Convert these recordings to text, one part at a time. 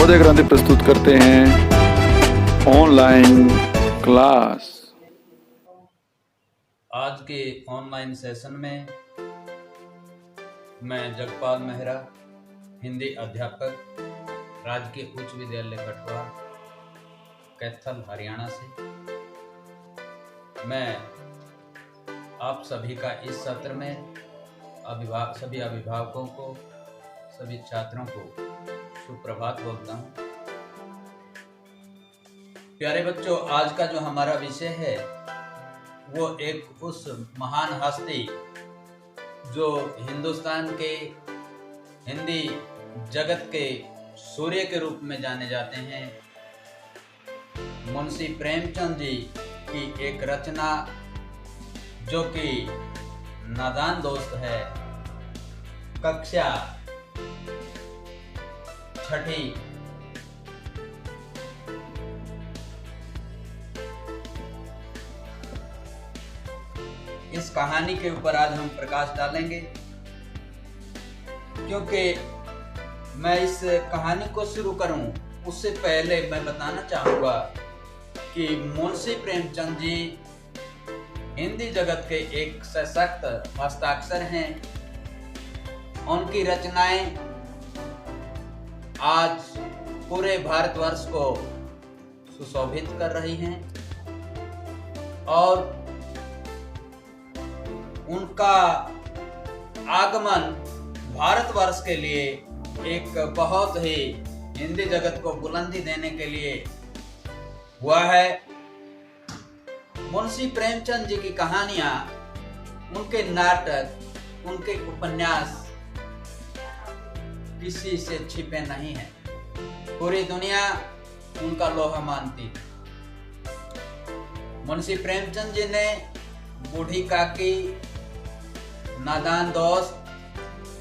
नवोदय क्रांति प्रस्तुत करते हैं ऑनलाइन क्लास। आज के ऑनलाइन सेशन में मैं जगपाल मेहरा, हिंदी अध्यापक, राजकीय उच्च विद्यालय कठुआ, कैथल, हरियाणा से मैं आप सभी का इस सत्र में सभी अभिभावकों को, सभी छात्रों को सुप्रभात बोलता हूँ। प्यारे बच्चों, आज का जो हमारा विषय है वो एक उस महान हस्ती जो हिंदुस्तान के हिंदी जगत के सूर्य के रूप में जाने जाते हैं, मुंशी प्रेमचंद जी की एक रचना जो कि नादान दोस्त है, कक्षा 6ठी। इस कहानी के ऊपर आज हम प्रकाश डालेंगे, क्योंकि मैं इस कहानी को शुरू करूं उससे पहले मैं बताना चाहूँगा कि मुंशी प्रेमचंद जी हिंदी जगत के एक सशक्त हस्ताक्षर हैं। उनकी रचनाएं आज पूरे भारतवर्ष को सुशोभित कर रही हैं और उनका आगमन भारतवर्ष के लिए एक बहुत ही हिंदी जगत को बुलंदी देने के लिए हुआ है। मुंशी प्रेमचंद जी की कहानियां, उनके नाटक, उनके उपन्यास किसी से छिपे नहीं हैं। पूरी दुनिया उनका लोहा मानती है। मुंशी प्रेमचंद जी ने बूढ़ी काकी, नादान दोस्त,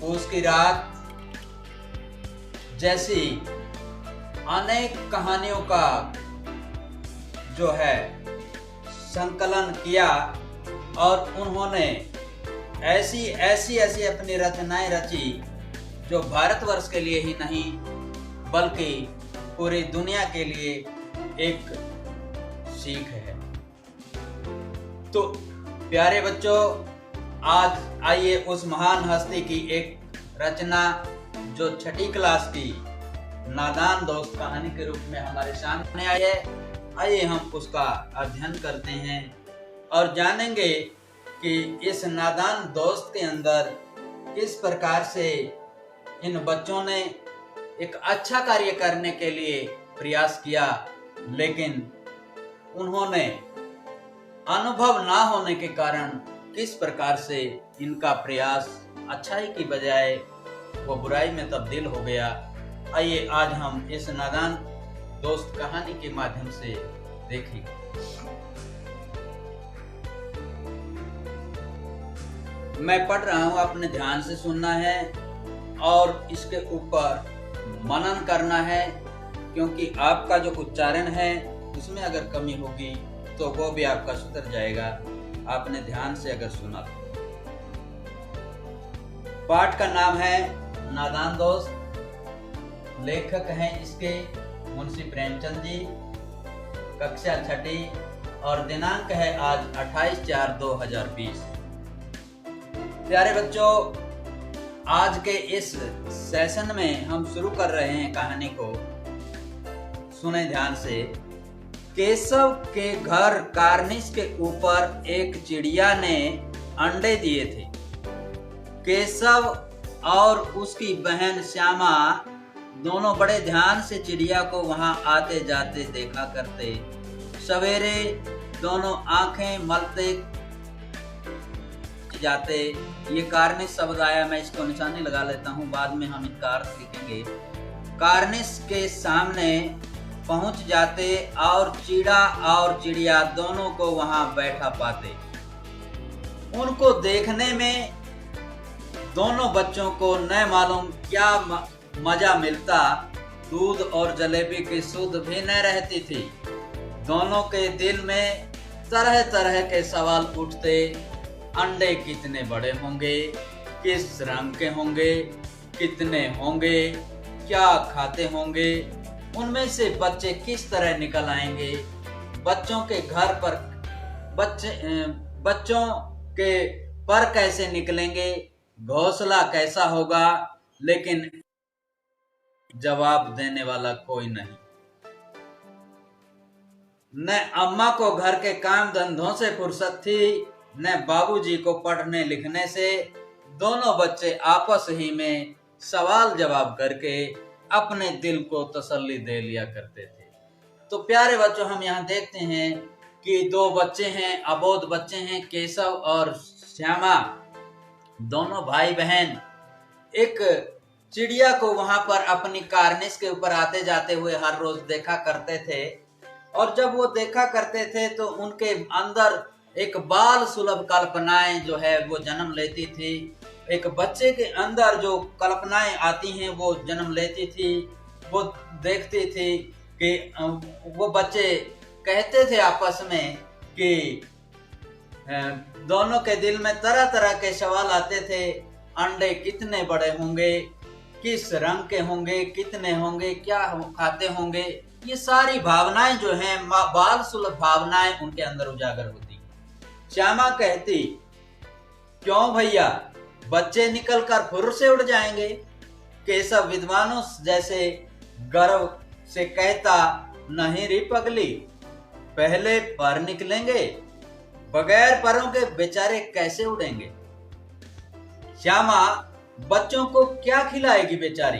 पूस की रात जैसी अनेक कहानियों का जो है संकलन किया और उन्होंने ऐसी अपनी रचनाएं रची जो भारतवर्ष के लिए ही नहीं बल्कि पूरी दुनिया के लिए एक सीख है। तो प्यारे बच्चों, आज आइए उस महान हस्ती की एक रचना जो 6ठी क्लास की नादान दोस्त कहानी के रूप में हमारे सामने आई है, आइए हम उसका अध्ययन करते हैं और जानेंगे कि इस नादान दोस्त के अंदर किस प्रकार से इन बच्चों ने एक अच्छा कार्य करने के लिए प्रयास किया, लेकिन उन्होंने अनुभव ना होने के कारण किस प्रकार से इनका प्रयास अच्छाई की बजाय वो बुराई में तब्दील हो गया। आइए आज हम इस नादान दोस्त कहानी के माध्यम से देखें। मैं पढ़ रहा हूँ, आपने ध्यान से सुनना है और इसके ऊपर मनन करना है, क्योंकि आपका जो उच्चारण है उसमें अगर कमी होगी तो वो भी आपका सुधर जाएगा, आपने ध्यान से अगर सुना तो। पाठ का नाम है नादान दोस्त, लेखक हैं इसके मुंशी प्रेमचंद जी, कक्षा 6ठी और दिनांक है आज 28/4/2020। प्यारे बच्चों, आज के इस सेशन में हम शुरू कर रहे हैं कहानी को। सुने ध्यान से। केशव के घर कार्निश के ऊपर एक चिड़िया ने अंडे दिए थे। केशव और उसकी बहन श्यामा दोनों बड़े ध्यान से चिड़िया को वहां आते जाते देखा करते। सवेरे दोनों आंखें मलते जाते। ये कार्निश शब्द आया, मैं इसको निशानी लगा लेता हूँ, बाद में हम इसका अर्थ लिखेंगे। कार्निश के सामने पहुंच जाते और चीड़ा और चिड़िया दोनों को वहां बैठा पाते। उनको देखने में दोनों बच्चों को न मालूम क्या मजा मिलता। दूध और जलेबी की सुध भी न रहती थी। दोनों के दिल में तरह तरह के सवाल उठते। अंडे कितने बड़े होंगे, किस रंग के होंगे, कितने होंगे, क्या खाते होंगे, उनमें से बच्चे किस तरह निकल आएंगे, बच्चों के घर पर बच्चों के पर कैसे निकलेंगे, घोंसला कैसा होगा, लेकिन जवाब देने वाला कोई नहीं। न अम्मा को घर के काम धंधों से फुर्सत थी, न बाबूजी को पढ़ने लिखने से। दोनों बच्चे आपस ही में सवाल जवाब करके अपने दिल को तसल्ली दे लिया करते थे। तो प्यारे बच्चों, हम यहाँ देखते हैं कि दो बच्चे हैं, अबोध बच्चे हैं, केशव और श्यामा, दोनों भाई बहन एक चिड़िया को वहां पर अपनी कार्निस के ऊपर आते जाते हुए हर रोज देखा करते थे। और जब वो देखा करते थे तो उनके अंदर एक बाल सुलभ कल्पनाएं जो है वो जन्म लेती थी। एक बच्चे के अंदर जो कल्पनाएं आती हैं वो जन्म लेती थी। वो देखती थी कि वो बच्चे कहते थे आपस में कि दोनों के दिल में तरह तरह के सवाल आते थे। अंडे कितने बड़े होंगे, किस रंग के होंगे, कितने होंगे, क्या खाते होंगे, ये सारी भावनाएं जो हैं, बाल सुलभ भावनाएं उनके अंदर उजागर होती। श्यामा कहती, क्यों भैया, बच्चे निकलकर फुर से उड़ जाएंगे। केशव विद्वानों जैसे गर्व से कहता, नहीं री पगली, पहले पर निकलेंगे, बगैर परों के बेचारे कैसे उड़ेंगे। श्यामा बच्चों को क्या खिलाएगी बेचारी।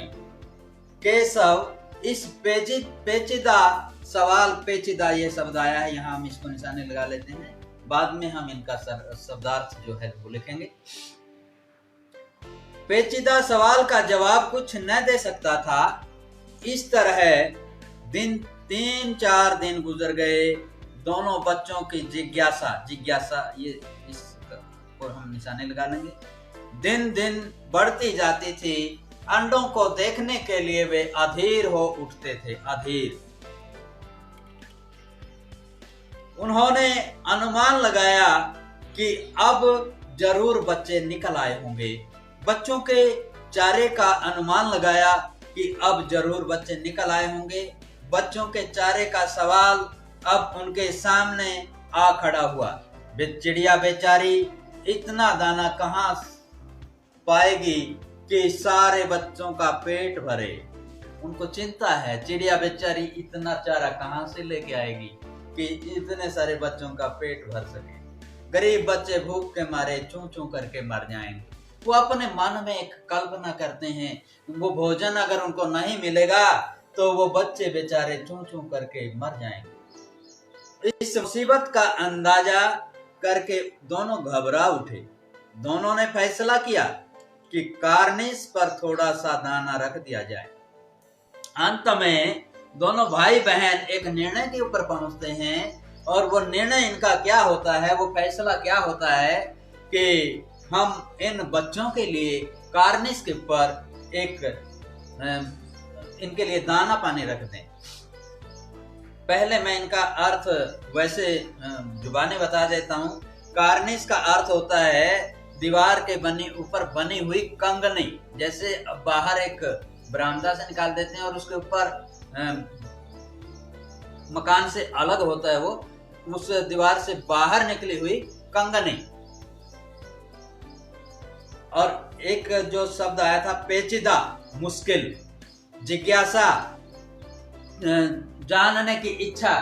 केशव इस पेचीदा सवाल, पेचीदा ये शब्द आया है, यहाँ हम इसको निशाने लगा लेते हैं, बाद में हम इनका शब्दार्थ जो है वो लिखेंगे। पेचीदा सवाल का जवाब कुछ न दे सकता था। इस तरह दिन 3-4 दिन गुजर गए। दोनों बच्चों की जिज्ञासा ये इसको हम निशाने लगा लेंगे, दिन दिन बढ़ती जाती थी। अंडों को देखने के लिए वे अधीर हो उठते थे, अधीर। उन्होंने अनुमान लगाया कि अब जरूर बच्चे निकल आए होंगे। बच्चों के चारे का अनुमान लगाया कि अब जरूर बच्चे निकल आए होंगे। बच्चों के चारे का सवाल अब उनके सामने आ खड़ा हुआ। चिड़िया बेचारी इतना दाना कहाँ पाएगी कि सारे बच्चों का पेट भरे। उनको चिंता है, चिड़िया बेचारी इतना चारा कहाँ से लेके आएगी कि इतने सारे बच्चों का पेट भर सके। गरीब बच्चे भूख के मारे चूं चूं करके मर जाएंगे। वो अपने मन में एक कल्पना करते हैं, वो भोजन अगर उनको नहीं मिलेगा तो वो बच्चे बेचारे चूं चूं करके मर जाएंगे। इस मुसीबत का अंदाजा करके दोनों घबरा उठे। दोनों ने फैसला किया कि कार्निस पर थोड़ा सा दाना रख दिया जाए। अंत में दोनों भाई बहन एक निर्णय के ऊपर पहुंचते हैं, और वो निर्णय इनका क्या होता है, वो फैसला क्या होता है कि हम इन बच्चों के लिए कार्निस के ऊपर एक इनके लिए दाना पानी रख दें। पहले मैं इनका अर्थ वैसे जुबानी बता देता हूँ। कार्निस का अर्थ होता है दीवार के ऊपर बनी हुई कंगनी। जैसे बाहर एक बरामदा से निकाल देते हैं और उसके ऊपर मकान से अलग होता है वो, उस दीवार से बाहर निकली हुई कंगनी। और एक जो शब्द आया था पेचीदा, मुश्किल, जिज्ञासा, जानने की इच्छा।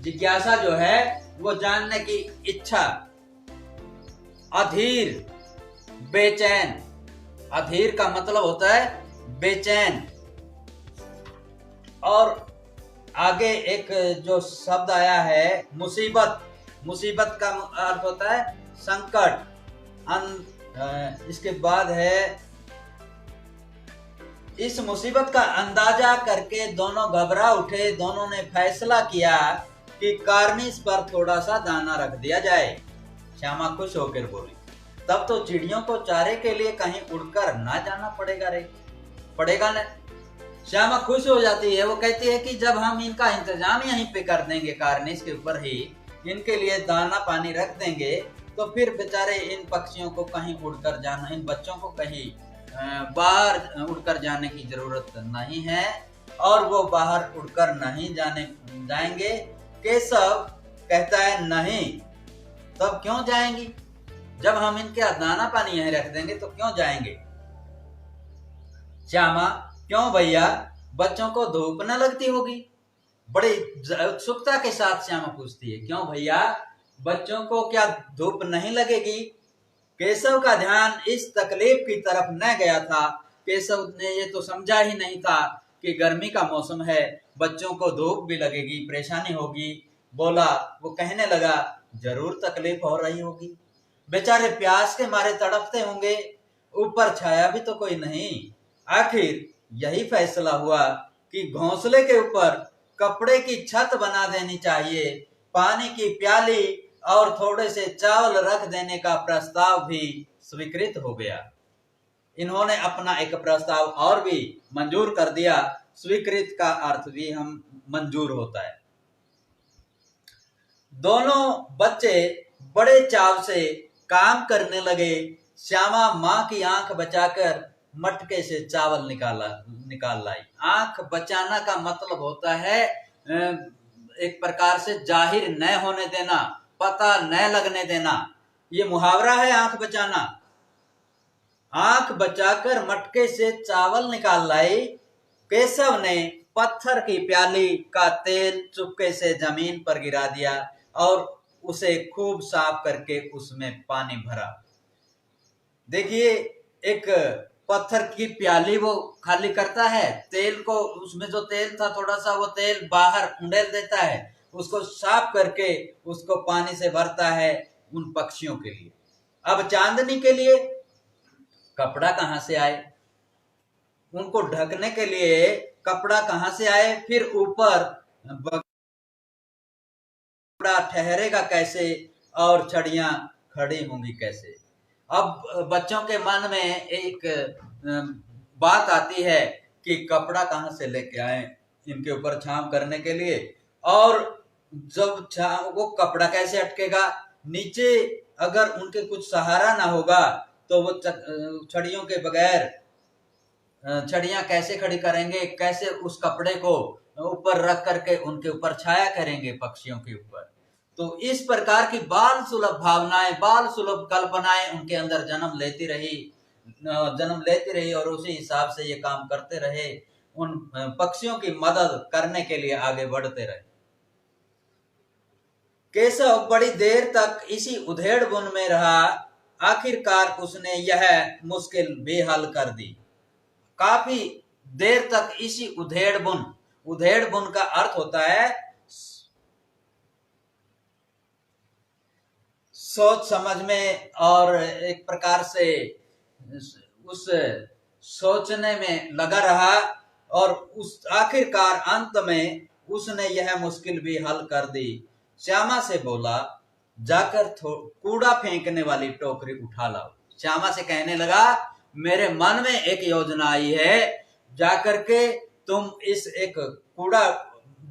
जिज्ञासा जो है वो जानने की इच्छा। अधीर, बेचैन। अधीर का मतलब होता है बेचैन। और आगे एक जो शब्द आया है मुसीबत। मुसीबत का अर्थ होता है संकट। इसके बाद है इस मुसीबत का अंदाजा करके दोनों घबरा उठे। दोनों ने फैसला किया कि कार्निस पर थोड़ा सा दाना रख दिया जाए। श्यामा खुश होकर बोली, तब तो चिड़ियों को चारे के लिए कहीं उड़कर ना जाना पड़ेगा न। श्यामा खुश हो जाती है। वो कहती है कि जब हम इनका इंतजाम यहीं पे कर देंगे, कार्निस के ऊपर ही इनके लिए दाना पानी रख देंगे, तो फिर बेचारे इन पक्षियों को कहीं उड़कर जाना, इन बच्चों को कहीं बाहर उड़कर जाने की जरूरत नहीं है। और वो बाहर उड़कर नहीं जाएंगे। केशव कहता है नहीं, तब क्यों जाएंगी? जब हम इनके दाना पानी यहीं रख देंगे तो क्यों जाएंगे? श्यामा, क्यों भैया, बच्चों को धूप न लगती होगी? बड़ी उत्सुकता के साथ श्यामा पूछती है, क्यों भैया, बच्चों को क्या धूप नहीं लगेगी? केशव का ध्यान इस तकलीफ की तरफ न गया था। केशव ने ये तो समझा ही नहीं था कि गर्मी का मौसम है, बच्चों को धूप भी लगेगी, परेशानी होगी। वो कहने लगा, जरूर तकलीफ हो रही होगी, बेचारे प्यास के मारे तड़पते होंगे, ऊपर छाया भी तो कोई नहीं। आखिर यही फैसला हुआ कि घोंसले के ऊपर कपड़े की छत बना देनी चाहिए। पानी की प्याली और थोड़े से चावल रख देने का प्रस्ताव भी स्वीकृत हो गया। इन्होंने अपना एक प्रस्ताव और भी मंजूर कर दिया। स्वीकृत का अर्थ भी हम मंजूर होता है। दोनों बच्चे बड़े चाव से काम करने लगे। श्यामा माँ की आंख बचाकर मटके से चावल निकाल लाई। आंख बचाना का मतलब होता है एक प्रकार से जाहिर न होने देना, पता न लगने देना। ये मुहावरा है आंख बचाना। आंख बचाकर मटके से चावल निकाल लाई। केशव ने पत्थर की प्याली का तेल चुपके से जमीन पर गिरा दिया और उसे खूब साफ करके उसमें पानी भरा। देखिए, एक पत्थर की प्याली वो खाली करता है, तेल को, उसमें जो तेल था थोड़ा सा वो तेल बाहर उंडेल देता है, उसको साफ करके उसको पानी से भरता है उन पक्षियों के लिए। अब चांदनी के लिए कपड़ा कहां से आए? उनको ढकने के लिए कपड़ा कहां से आए? फिर ऊपर कपड़ा ठहरेगा कैसे और छड़ियां खड़ी होंगी कैसे? अब बच्चों के मन में एक बात आती है कि कपड़ा कहां से लेके आए इनके ऊपर छांव करने के लिए, और जब वो कपड़ा कैसे अटकेगा? नीचे अगर उनके कुछ सहारा ना होगा तो वो छड़ियों के बगैर छड़ियां कैसे खड़ी करेंगे? कैसे उस कपड़े को ऊपर रख करके उनके ऊपर छाया करेंगे पक्षियों के ऊपर? तो इस प्रकार की बाल सुलभ भावनाएं, बाल सुलभ कल्पनाएं उनके अंदर जन्म लेती रही और उसी हिसाब से ये काम करते रहे, उन पक्षियों की मदद करने के लिए आगे बढ़ते रहे। केशव बड़ी देर तक इसी उधेड़ बुन में रहा। आखिरकार उसने यह मुश्किल भी हल कर दी। काफी देर तक इसी उधेड़ बुन का अर्थ होता है सोच समझ में, और एक प्रकार से उस सोचने में लगा रहा, और उस आखिरकार अंत में उसने यह मुश्किल भी हल कर दी। श्यामा से बोला, जाकर कूड़ा फेंकने वाली टोकरी उठा लाओ। श्यामा से कहने लगा, मेरे मन में एक योजना आई है, जाकर के तुम इस एक कूड़ा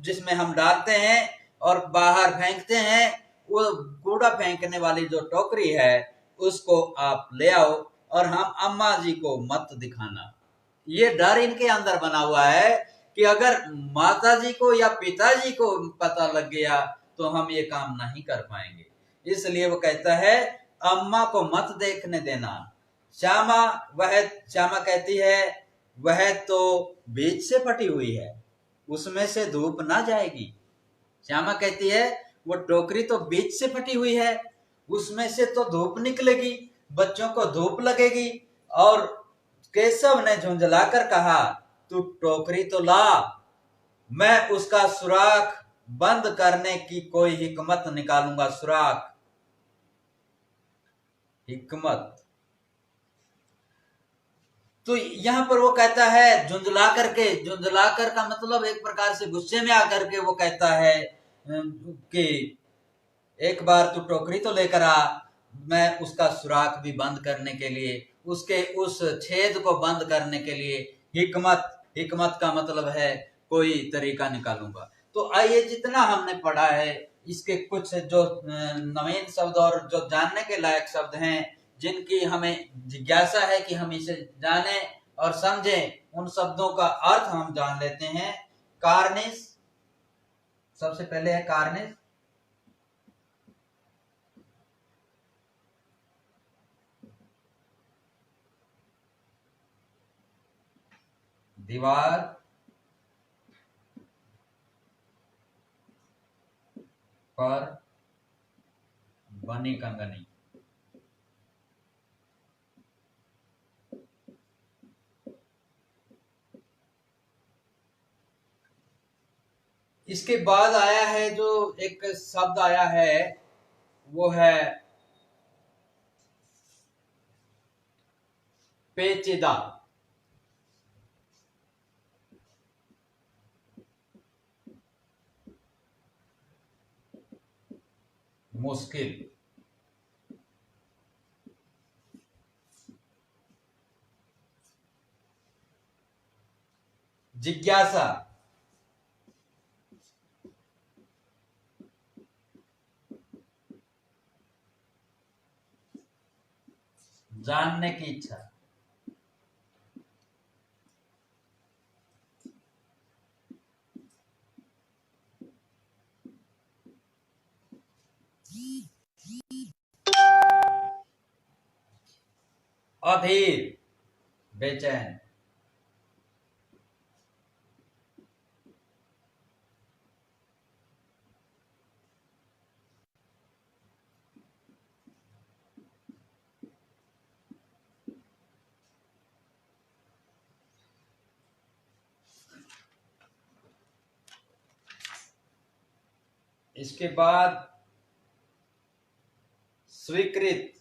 जिसमें हम डालते हैं और बाहर फेंकते हैं, वो कूड़ा फेंकने वाली जो टोकरी है उसको आप ले आओ और हम अम्मा जी को मत दिखाना। ये डर इनके अंदर बना हुआ है कि अगर माता जी को या पिताजी को पता लग गया तो हम ये काम नहीं कर पाएंगे। इसलिए वो कहता है अम्मा को मत देखने देना। श्यामा कहती है वह तो बीज से फटी हुई है, उसमें से धूप ना जाएगी। श्यामा कहती है वो टोकरी तो बीज से फटी हुई है, उसमें से तो धूप निकलेगी, बच्चों को धूप लगेगी। और केशव ने झुंझलाकर कहा, तू टोकरी तो ला, मैं उसका सुराख बंद करने की कोई हिकमत निकालूंगा। सुराख, हिकमत। तो यहां पर वो कहता है झुंझलाकर का मतलब एक प्रकार से गुस्से में आकर के वो कहता है कि एक बार तू टोकरी तो लेकर आ, मैं उसका सुराख भी बंद करने के लिए, उसके उस छेद को बंद करने के लिए हिकमत का मतलब है कोई तरीका निकालूंगा। तो आइए, जितना हमने पढ़ा है इसके कुछ जो नवीन शब्द और जो जानने के लायक शब्द हैं, जिनकी हमें जिज्ञासा है कि हम इसे जानें और समझें, उन शब्दों का अर्थ हम जान लेते हैं। कार्निश, सबसे पहले है कार्निश। दीवार, पर बनी कंगनी। इसके बाद आया है जो एक शब्द आया है वो है पेचीदा। मुश्किल, जिज्ञासा, जानने की इच्छा, अधीर, बेचैन, इसके बाद स्वीकृत,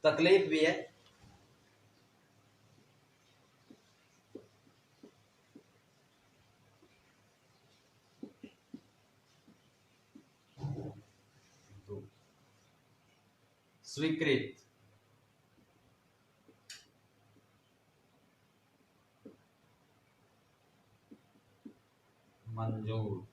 तकलीफ भी है। स्वीकृत, मंजूर,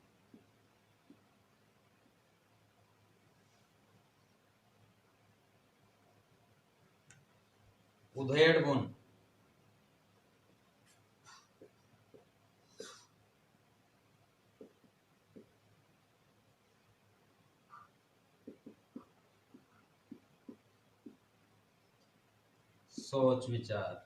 उधेड़-बुन, सोच विचार,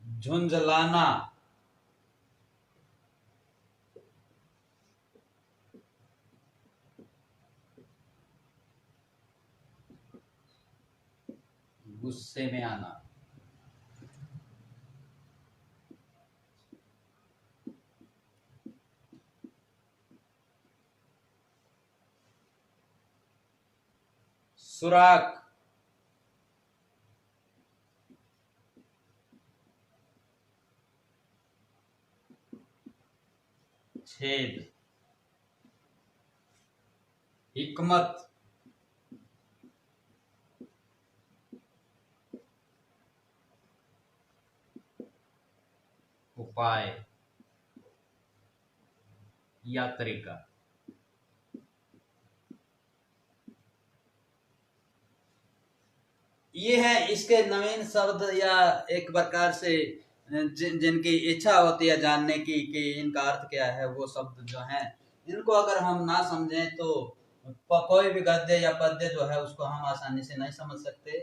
झुंझलाना, गुस्से में आना, सुराख, छेद, हिकमत, उपाय या तरीका। ये है इसके नवीन शब्द, या एक प्रकार से जिनकी इच्छा होती है जानने की कि इनका अर्थ क्या है, वो शब्द जो हैं इनको अगर हम ना समझें तो कोई भी गद्य या पद्य जो है उसको हम आसानी से नहीं समझ सकते।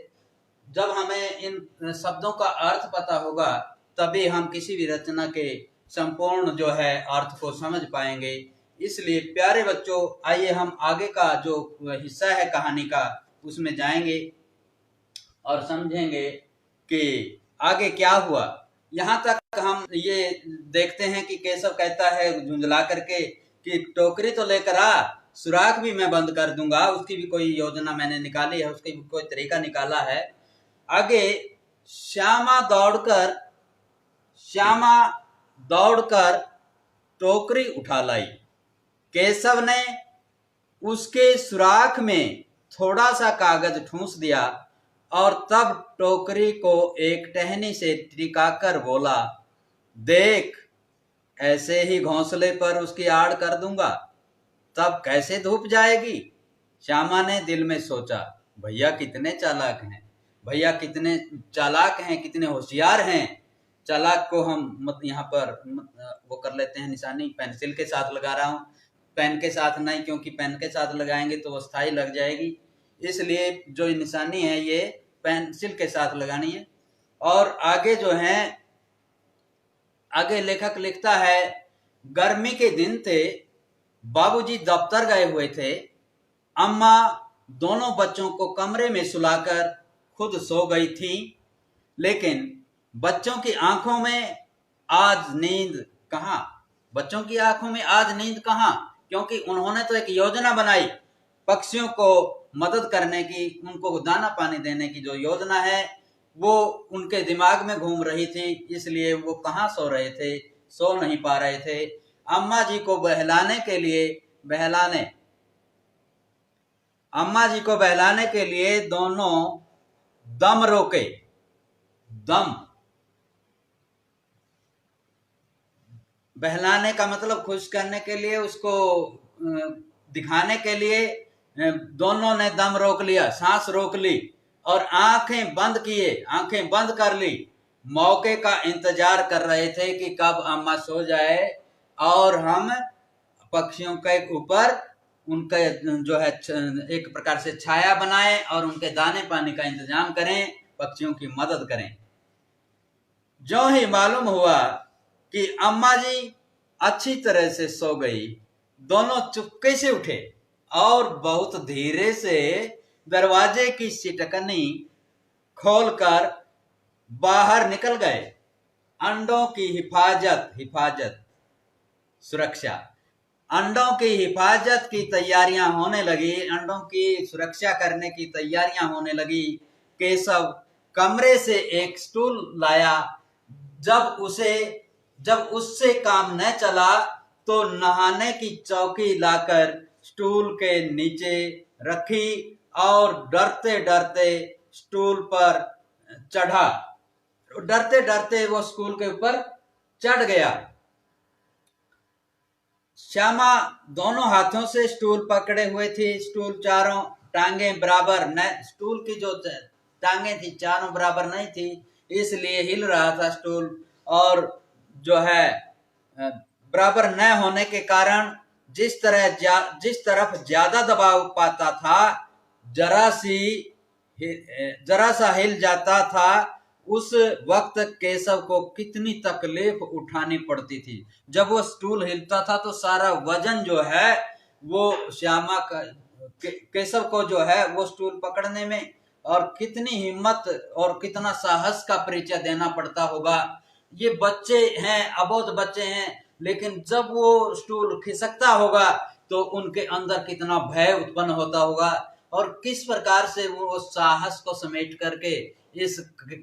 जब हमें इन शब्दों का अर्थ पता होगा तभी हम किसी भी रचना के संपूर्ण जो है अर्थ को समझ पाएंगे। इसलिए प्यारे बच्चों, आइए हम आगे का जो हिस्सा है कहानी का उसमें जाएंगे और समझेंगे कि आगे क्या हुआ। यहाँ तक हम ये देखते हैं कि केशव कहता है झुंझला करके कि टोकरी तो लेकर आ, सुराख भी मैं बंद कर दूंगा। उसकी भी कोई योजना मैंने निकाली है, उसकी भी कोई तरीका निकाला है। आगे श्यामा दौड़कर टोकरी उठा लाई। केशव ने उसके सुराख में थोड़ा सा कागज ठूंस दिया और तब टोकरी को एक टहनी से टिकाकर बोला, देख, ऐसे ही घोंसले पर उसकी आड़ कर दूंगा, तब कैसे धूप जाएगी। श्यामा ने दिल में सोचा, भैया कितने चालाक हैं, भैया कितने चालाक हैं, कितने होशियार हैं। चालाक को हम यहाँ पर वो कर लेते हैं निशानी, पेंसिल के साथ लगा रहा हूँ, पेन के साथ नहीं, क्योंकि पेन के साथ लगाएंगे तो वो स्थायी लग जाएगी, इसलिए जो निशानी है ये पेंसिल के साथ लगानी है। और आगे जो है, आगे लेखक लिखता है, गर्मी के दिन थे, बाबूजी दफ्तर गए हुए थे, अम्मा दोनों बच्चों को कमरे में सुलाकर खुद सो गई थी, लेकिन बच्चों की आंखों में आज नींद कहाँ, बच्चों की आंखों में आज नींद कहाँ, क्योंकि उन्होंने तो एक योजना बनाई पक्षियों को मदद करने की, उनको दाना पानी देने की जो योजना है वो उनके दिमाग में घूम रही थी, इसलिए वो कहाँ सो रहे थे, सो नहीं पा रहे थे। अम्मा जी को बहलाने के लिए दोनों दम रोके, दम बहलाने का मतलब खुश करने के लिए, उसको दिखाने के लिए दोनों ने दम रोक लिया, सांस रोक ली और आंखें बंद किए, आंखें बंद कर ली। मौके का इंतजार कर रहे थे कि कब अम्मा सो जाए और हम पक्षियों के ऊपर उनके जो है एक प्रकार से छाया बनाएं और उनके दाने पानी का इंतजाम करें, पक्षियों की मदद करें। जो ही मालूम हुआ कि अम्मा जी अच्छी तरह से सो गई, दोनों चुपके से उठे और बहुत धीरे से दरवाजे की सिटकनी खोलकर बाहर निकल गए। अंडों की हिफाजत सुरक्षा, अंडों की हिफाजत की तैयारियां होने लगी, अंडों की सुरक्षा करने की तैयारियां होने लगी। केशव कमरे से एक स्टूल लाया, जब उससे काम न चला तो नहाने की चौकी लाकर स्टूल के नीचे रखी और डरते डरते स्टूल पर चढ़ा, डरते डरते वो स्टूल के ऊपर चढ़ गया। श्यामा दोनों हाथों से स्टूल पकड़े हुए थी, स्टूल चारों टांगें बराबर न, स्टूल की जो टांगें थी चारों बराबर नहीं थी, इसलिए हिल रहा था स्टूल, और जो है बराबर न होने के कारण जिस तरफ ज्यादा दबाव पाता था, जरा सा हिल जाता था, उस वक्त केशव को कितनी तकलीफ उठानी पड़ती थी। जब वो स्टूल हिलता था तो सारा वजन जो है वो श्यामा का, केशव को जो है वो स्टूल पकड़ने में और कितनी हिम्मत और कितना साहस का परिचय देना पड़ता होगा। ये बच्चे हैं, अबोध बच्चे हैं, लेकिन जब वो स्टूल खिसकता होगा तो उनके अंदर कितना भय उत्पन्न होता होगा और किस प्रकार से वो साहस को समेट करके इस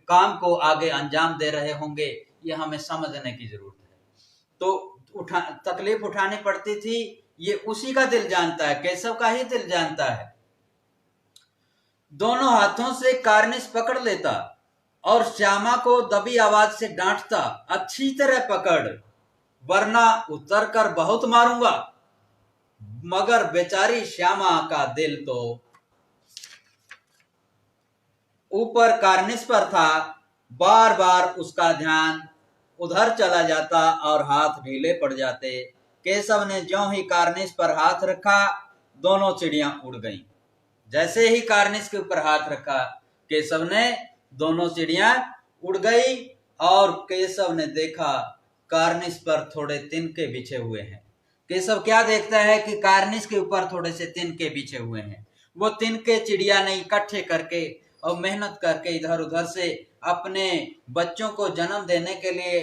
काम को आगे अंजाम दे रहे होंगे, ये हमें समझने की जरूरत है। तो तकलीफ उठानी पड़ती थी, ये उसी का दिल जानता है, केशव का ही दिल जानता है। दोनों हाथों से कार्निश पकड़ लेता और श्यामा को दबी आवाज से डांटता, अच्छी तरह पकड़ वरना उतर कर बहुत मारूंगा। मगर बेचारी श्यामा का दिल तो ऊपर कार्निश पर था, बार बार उसका ध्यान उधर चला जाता और हाथ ढीले पड़ जाते। केशव ने ज्यों ही कार्निश पर हाथ रखा, दोनों चिड़ियां उड़ गईं। जैसे ही कार्निश के ऊपर हाथ रखा केशव ने, दोनों चिड़ियां उड़ गई और केशव ने देखा कार्निश पर थोड़े तिनके बिछे हुए हैं। केशव क्या देखता है कि कार्निश के ऊपर थोड़े से तिनके बिछे हुए हैं। वो तिनके चिड़िया ने इकट्ठे करके और मेहनत करके इधर उधर से अपने बच्चों को जन्म देने के लिए,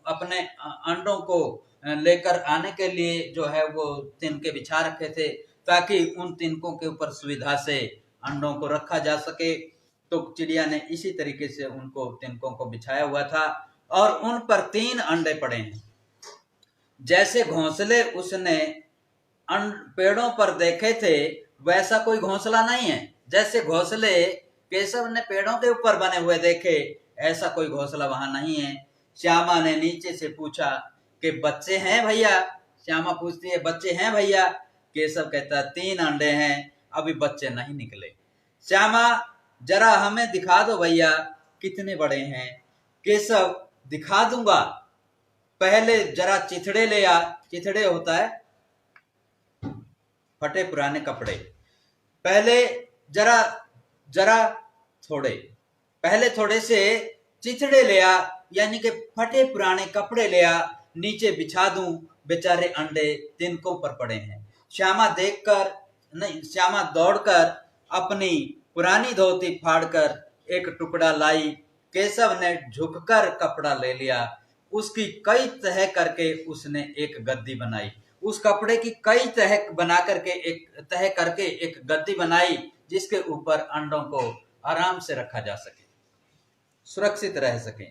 अपने अंडों को लेकर आने के लिए जो है वो तिनके बिछा रखे थे, ताकि उन तिनकों के ऊपर सुविधा से अंडों को रखा जा सके। तो चिड़िया ने इसी तरीके से उनको तिनकों को बिछाया हुआ था और उन पर 3 अंडे पड़े हैं। जैसे घोंसले उसने पेड़ों पर देखे थे वैसा कोई घोंसला नहीं है। जैसे घोंसले केशव ने पेड़ों के ऊपर बने हुए देखे, ऐसा कोई घोंसला वहां नहीं है। श्यामा ने नीचे से पूछा कि बच्चे हैं भैया? श्यामा पूछती है बच्चे हैं भैया? केशव कहता 3 अंडे हैं। अभी बच्चे नहीं निकले। श्यामा जरा हमें दिखा दो भैया कितने बड़े हैं। केशव दिखा दूंगा, पहले जरा चिथड़े ले आ। चिथड़े होता है फटे पुराने कपड़े। पहले जरा जरा थोड़े पहले थोड़े से चिथड़े ले आ, यानी कि फटे पुराने कपड़े ले आ, नीचे बिछा दूं, बेचारे अंडे तिनकों पर पड़े हैं। श्यामा दौड़कर अपनी पुरानी धोती फाड़कर एक टुकड़ा लाई। केशव ने झुककर कपड़ा ले लिया, उसकी कई तह करके उसने एक गद्दी बनाई। उस कपड़े की कई तह करके एक गद्दी बनाई, जिसके ऊपर अंडों को आराम से रखा जा सके, सुरक्षित रह सके,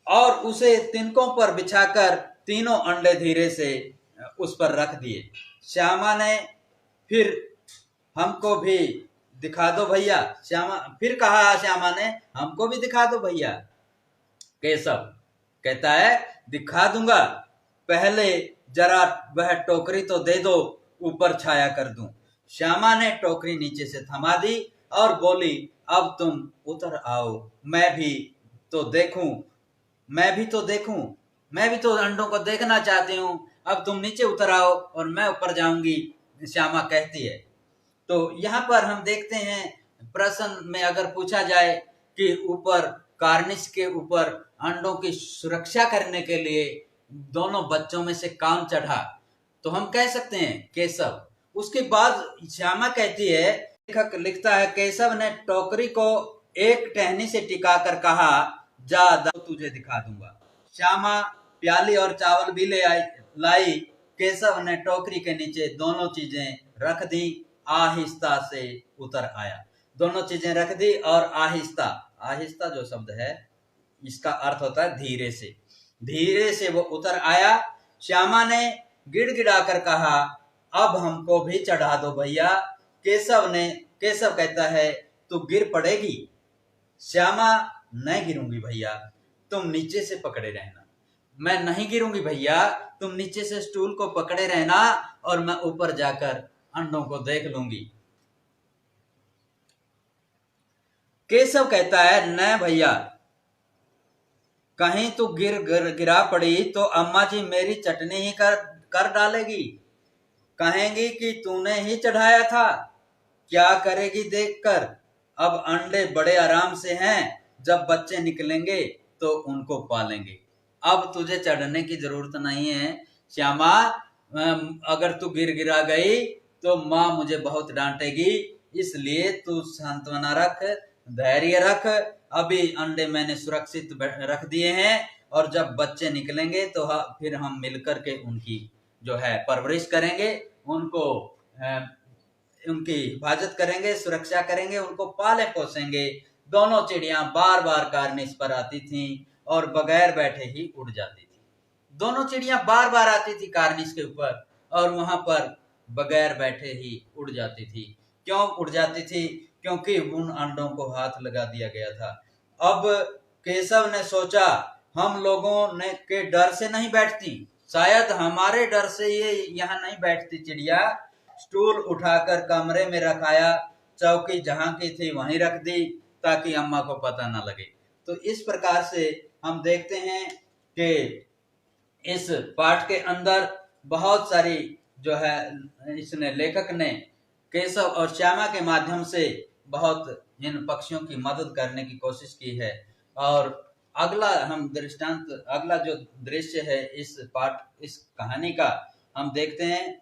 और उसे तिनकों पर बिछाकर तीनों अंडे धीरे से उस पर रख दिए। श्यामा ने फिर हमको भी दिखा दो भैया। फिर कहा श्यामा ने, हमको भी दिखा दो भैया। केशव कहता है, दिखा दूंगा, पहले जरा वह टोकरी तो दे दो, ऊपर छाया कर दूं। श्यामा ने टोकरी नीचे से थमा दी और बोली, अब तुम उतर आओ, मैं भी तो देखूं, मैं भी तो अंडों को देखना चाहती हूँ। अब तुम नीचे उतर आओ और मैं ऊपर जाऊंगी, श्यामा कहती है। तो यहाँ पर हम देखते हैं, प्रश्न में अगर पूछा जाए कि ऊपर कार्निश के ऊपर अंडों की सुरक्षा करने के लिए दोनों बच्चों में से कौन चढ़ा, तो हम कह सकते हैं केशव। उसके बाद श्यामा कहती है, लेखक लिखता है, केशव ने टोकरी को एक टहनी से टिकाकर कहा, जा तुझे दिखा दूंगा। श्यामा प्याली और चावल भी लाई। केशव ने टोकरी के नीचे दोनों चीजें रख दी, आहिस्ता से उतर आया। दोनों चीजें रख दी और आहिस्ता जो शब्द है इसका अर्थ होता है धीरे से वो उतर आया। श्यामा ने गिड़गिड़ाकर कहा, अब हमको भी चढ़ा दो भैया। केशव कहता है, तू गिर पड़ेगी। श्यामा, नहीं गिरूंगी भैया, तुम नीचे से पकड़े रहना। मैं नहीं गिरूंगी भैया, तुम नीचे से स्टूल को पकड़े रहना और मैं ऊपर जाकर अंडों को देख लूंगी। केशव कहता है, न भैया, कहीं तू गिरा पड़ी तो अम्मा जी मेरी चटनी ही कर डालेगी, कहेंगी कि तूने ही चढ़ाया था। क्या करेगी देखकर। अब अंडे बड़े आराम से हैं, जब बच्चे निकलेंगे तो उनको पालेंगे। अब तुझे चढ़ने की जरूरत नहीं है श्यामा, अगर तू गिरा गई तो माँ मुझे बहुत डांटेगी, इसलिए तू सांत्वना रख, धैर्य रख। अभी अंडे मैंने सुरक्षित रख दिए हैं और जब बच्चे निकलेंगे तो फिर हम मिलकर के उनकी जो है परवरिश करेंगे, उनकी हिफाजत करेंगे, सुरक्षा करेंगे, उनको पाले पोसेंगे। दोनों चिड़िया बार बार कार्निश पर आती थीं और बगैर बैठे ही उड़ जाती थी। दोनों चिड़िया बार बार आती थी कार्निश के ऊपर और वहां पर बगैर बैठे ही उड़ जाती थी। क्यों उड़ जाती थी? क्योंकि उन अंडों को हाथ लगा दिया गया था। अब केशव ने सोचा, हम लोगों ने के डर से नहीं बैठती, शायद हमारे डर से ये यहाँ नहीं बैठती चिड़िया। स्टूल उठाकर कमरे में रखाया, चौकी जहां की थी वहीं रख दी ताकि अम्मा को पता न लगे। तो इस प्रकार से हम देखते हैं कि इस पाठ के अंदर बहुत सारी जो है इसने लेखक ने केशव और श्यामा के माध्यम से बहुत इन पक्षियों की मदद करने की कोशिश की है। और अगला जो दृश्य है इस कहानी का, हम देखते हैं।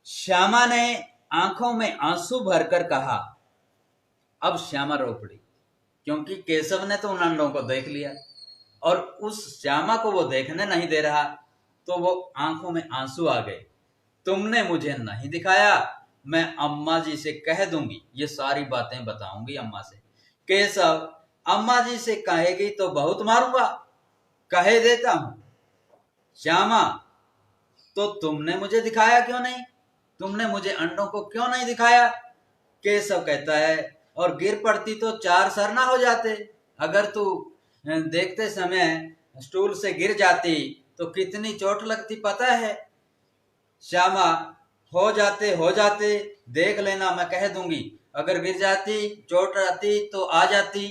श्यामा ने आंखों में आंसू भरकर कहा। अब श्यामा रो पड़ी, क्योंकि केशव ने तो उन अंडों को देख लिया और उस श्यामा को वो देखने नहीं दे रहा, तो वो आंखों में आंसू आ गए। तुमने मुझे नहीं दिखाया, मैं अम्मा जी से कह दूंगी, ये सारी बातें बताऊंगी अम्मा से। केशव, अम्मा जी से कहेगी तो बहुत मारूंगा, कहे देता हूं। श्यामा, तो तुमने मुझे दिखाया क्यों नहीं? तुमने मुझे अंडों को क्यों नहीं दिखाया? केशव कहता है, और गिर पड़ती तो 4 सरना हो जाते। अगर तू देखते समय स्टूल से गिर जाती तो कितनी चोट लगती पता है? श्यामा, हो जाते देख लेना, मैं कह दूंगी। अगर गिर जाती, चोट आती तो आ जाती,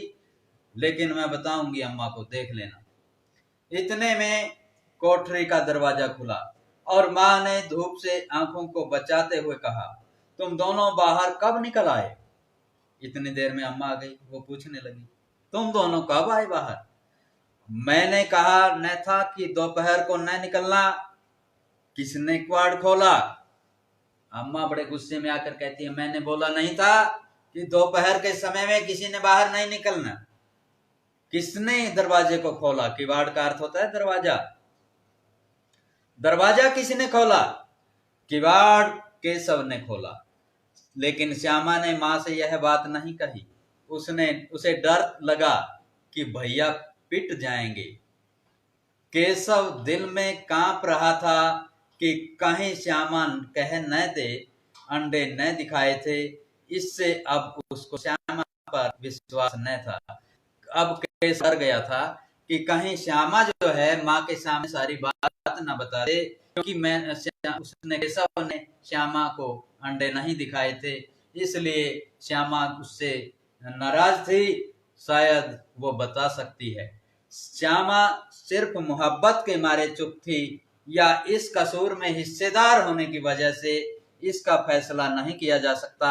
लेकिन मैं बताऊंगी अम्मा को, देख लेना। इतने में कोठरी का दरवाजा खुला और माँ ने धूप से आंखों को बचाते हुए कहा, तुम दोनों बाहर कब निकल आए? इतनी देर में अम्मा आ गई। वो पूछने लगी, तुम दोनों कब आए बाहर? मैंने कहा न था कि दोपहर को न निकलना, किसने किवाड़ खोला? अम्मा बड़े गुस्से में आकर कहती है, मैंने बोला नहीं था कि दोपहर के समय में किसी ने बाहर नहीं निकलना। किसने दरवाजे को खोला? किवाड़ का अर्थ होता है दरवाजा। दरवाजा किसने खोला? किवाड़ केशव ने खोला। लेकिन श्यामा ने मां से यह बात नहीं कही। उसे डर लगा कि भैया पिट जाएंगे। केशव दिल में कांप रहा था कि कहीं श्यामा कह न दे अंडे न दिखाए थे। इससे अब उसको श्यामा पर विश्वास न था। अब केशव डर गया था कि कहीं श्यामा जो है माँ के सामने सारी बात न बता दे, क्योंकि केशव ने श्यामा को अंडे नहीं दिखाए थे, इसलिए श्यामा उससे नाराज थी। शायद वो बता सकती है। श्यामा सिर्फ मोहब्बत के मारे चुप थी या इस कसूर में हिस्सेदार होने की वजह से इसका फैसला नहीं किया जा सकता।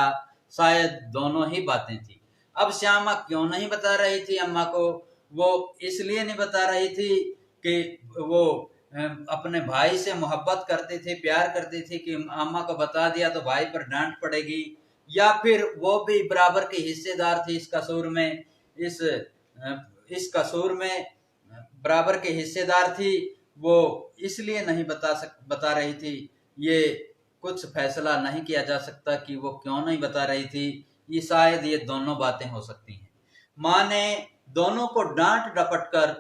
शायद दोनों ही बातें थी। अब श्यामा क्यों नहीं बता रही थी अम्मा को? वो इसलिए नहीं बता रही थी कि वो अपने भाई से मोहब्बत करती थी, प्यार करती थी कि अम्मा को बता दिया तो भाई पर डांट पड़ेगी, या फिर वो भी बराबर की हिस्सेदार थी इस कसूर में, इस कसूर में बराबर के हिस्सेदार थी। वो इसलिए नहीं बता रही थी। ये कुछ फैसला नहीं किया जा सकता कि वो क्यों नहीं बता रही थी। ये शायद ये दोनों बातें हो सकती हैं। माँ ने दोनों को डांट डपट कर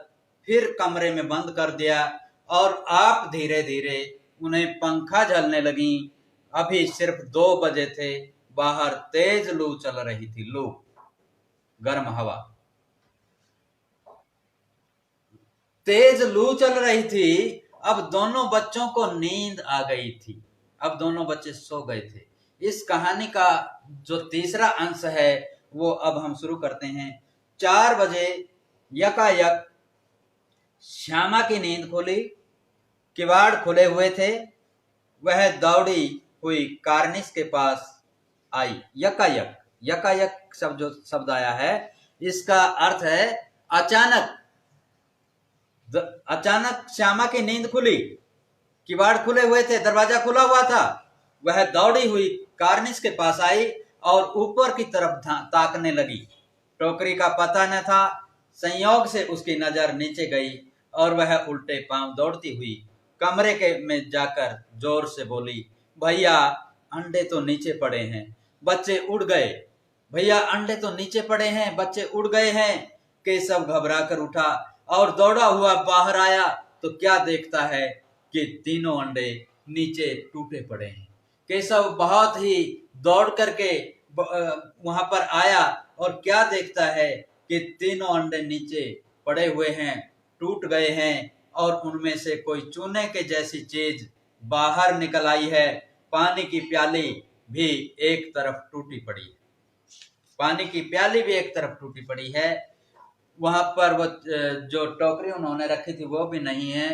फिर कमरे में बंद कर दिया और आप धीरे धीरे उन्हें पंखा झलने लगी। अभी सिर्फ 2 बजे थे। बाहर तेज लू चल रही थी। लू, गर्म हवा, तेज लू चल रही थी। अब दोनों बच्चों को नींद आ गई थी। अब दोनों बच्चे सो गए थे। इस कहानी का जो तीसरा अंश है वो अब हम शुरू करते हैं। 4 बजे यकायक श्यामा की नींद खुली। किवाड़ खुले हुए थे। वह दौड़ी हुई कार्निस के पास आई। यकायक, यकायक शब्द आया है, इसका अर्थ है अचानक। अचानक श्यामा की नींद खुली। किवाड़ खुले हुए थे, दरवाजा खुला हुआ था। वह दौड़ी हुई कार्निस के पास आई और ऊपर की तरफ ताकने लगी। टोकरी का पता न था। संयोग से उसकी नजर नीचे गई और वह उल्टे पांव दौड़ती हुई कमरे में जाकर जोर से बोली, भैया अंडे तो नीचे पड़े हैं, बच्चे उड़ गए। भैया अंडे तो नीचे पड़े हैं, बच्चे उड़ गए हैं। केशव घबरा कर उठा और दौड़ा हुआ बाहर आया तो क्या देखता है कि तीनों अंडे नीचे टूटे पड़े हैं। केशव बहुत ही दौड़ करके वहां पर आया और क्या देखता है कि तीनों अंडे नीचे पड़े हुए हैं, टूट गए हैं और उनमें से कोई चूने के जैसी चीज बाहर निकल आई है। पानी की प्याली भी एक तरफ टूटी पड़ी है। पानी की प्याली भी एक तरफ टूटी पड़ी है। वहां पर वो जो टोकरी उन्होंने रखी थी वो भी नहीं है,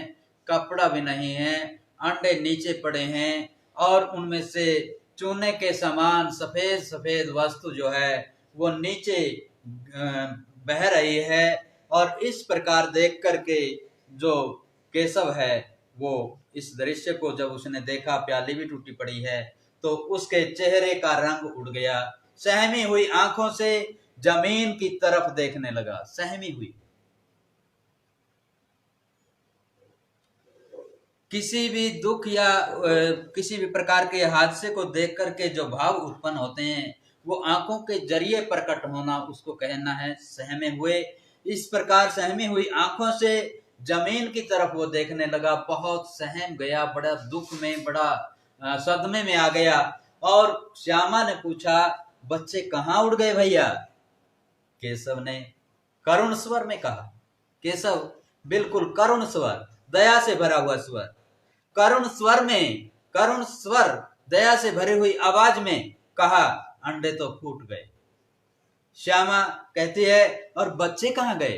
कपड़ा भी नहीं है, अंडे नीचे पड़े हैं और उनमें से चूने के समान सफेद सफेद वस्तु जो है वो नीचे बह रही है। और इस प्रकार देख करके जो केशव है वो इस दृश्य को जब उसने देखा, प्याली भी टूटी पड़ी है, तो उसके चेहरे का रंग उड़ गया। सहमी हुई आंखों से जमीन की तरफ देखने लगा। सहमी हुई। किसी भी दुख या किसी भी प्रकार के हादसे को देख करके जो भाव उत्पन्न होते हैं वो आंखों के जरिए प्रकट होना, उसको कहना है सहमे हुए। इस प्रकार सहमी हुई आंखों से जमीन की तरफ वो देखने लगा। बहुत सहम गया, बड़ा दुख में, बड़ा सदमे में आ गया। और श्यामा ने पूछा, बच्चे कहाँ उड़ गए भैया? केशव ने करुण स्वर में कहा। केशव बिल्कुल करुण स्वर, दया से भरा हुआ स्वर, करुण स्वर में, करुण स्वर दया से भरी हुई आवाज में कहा, अंडे तो फूट गए। श्यामा कहती है, और बच्चे कहाँ गए?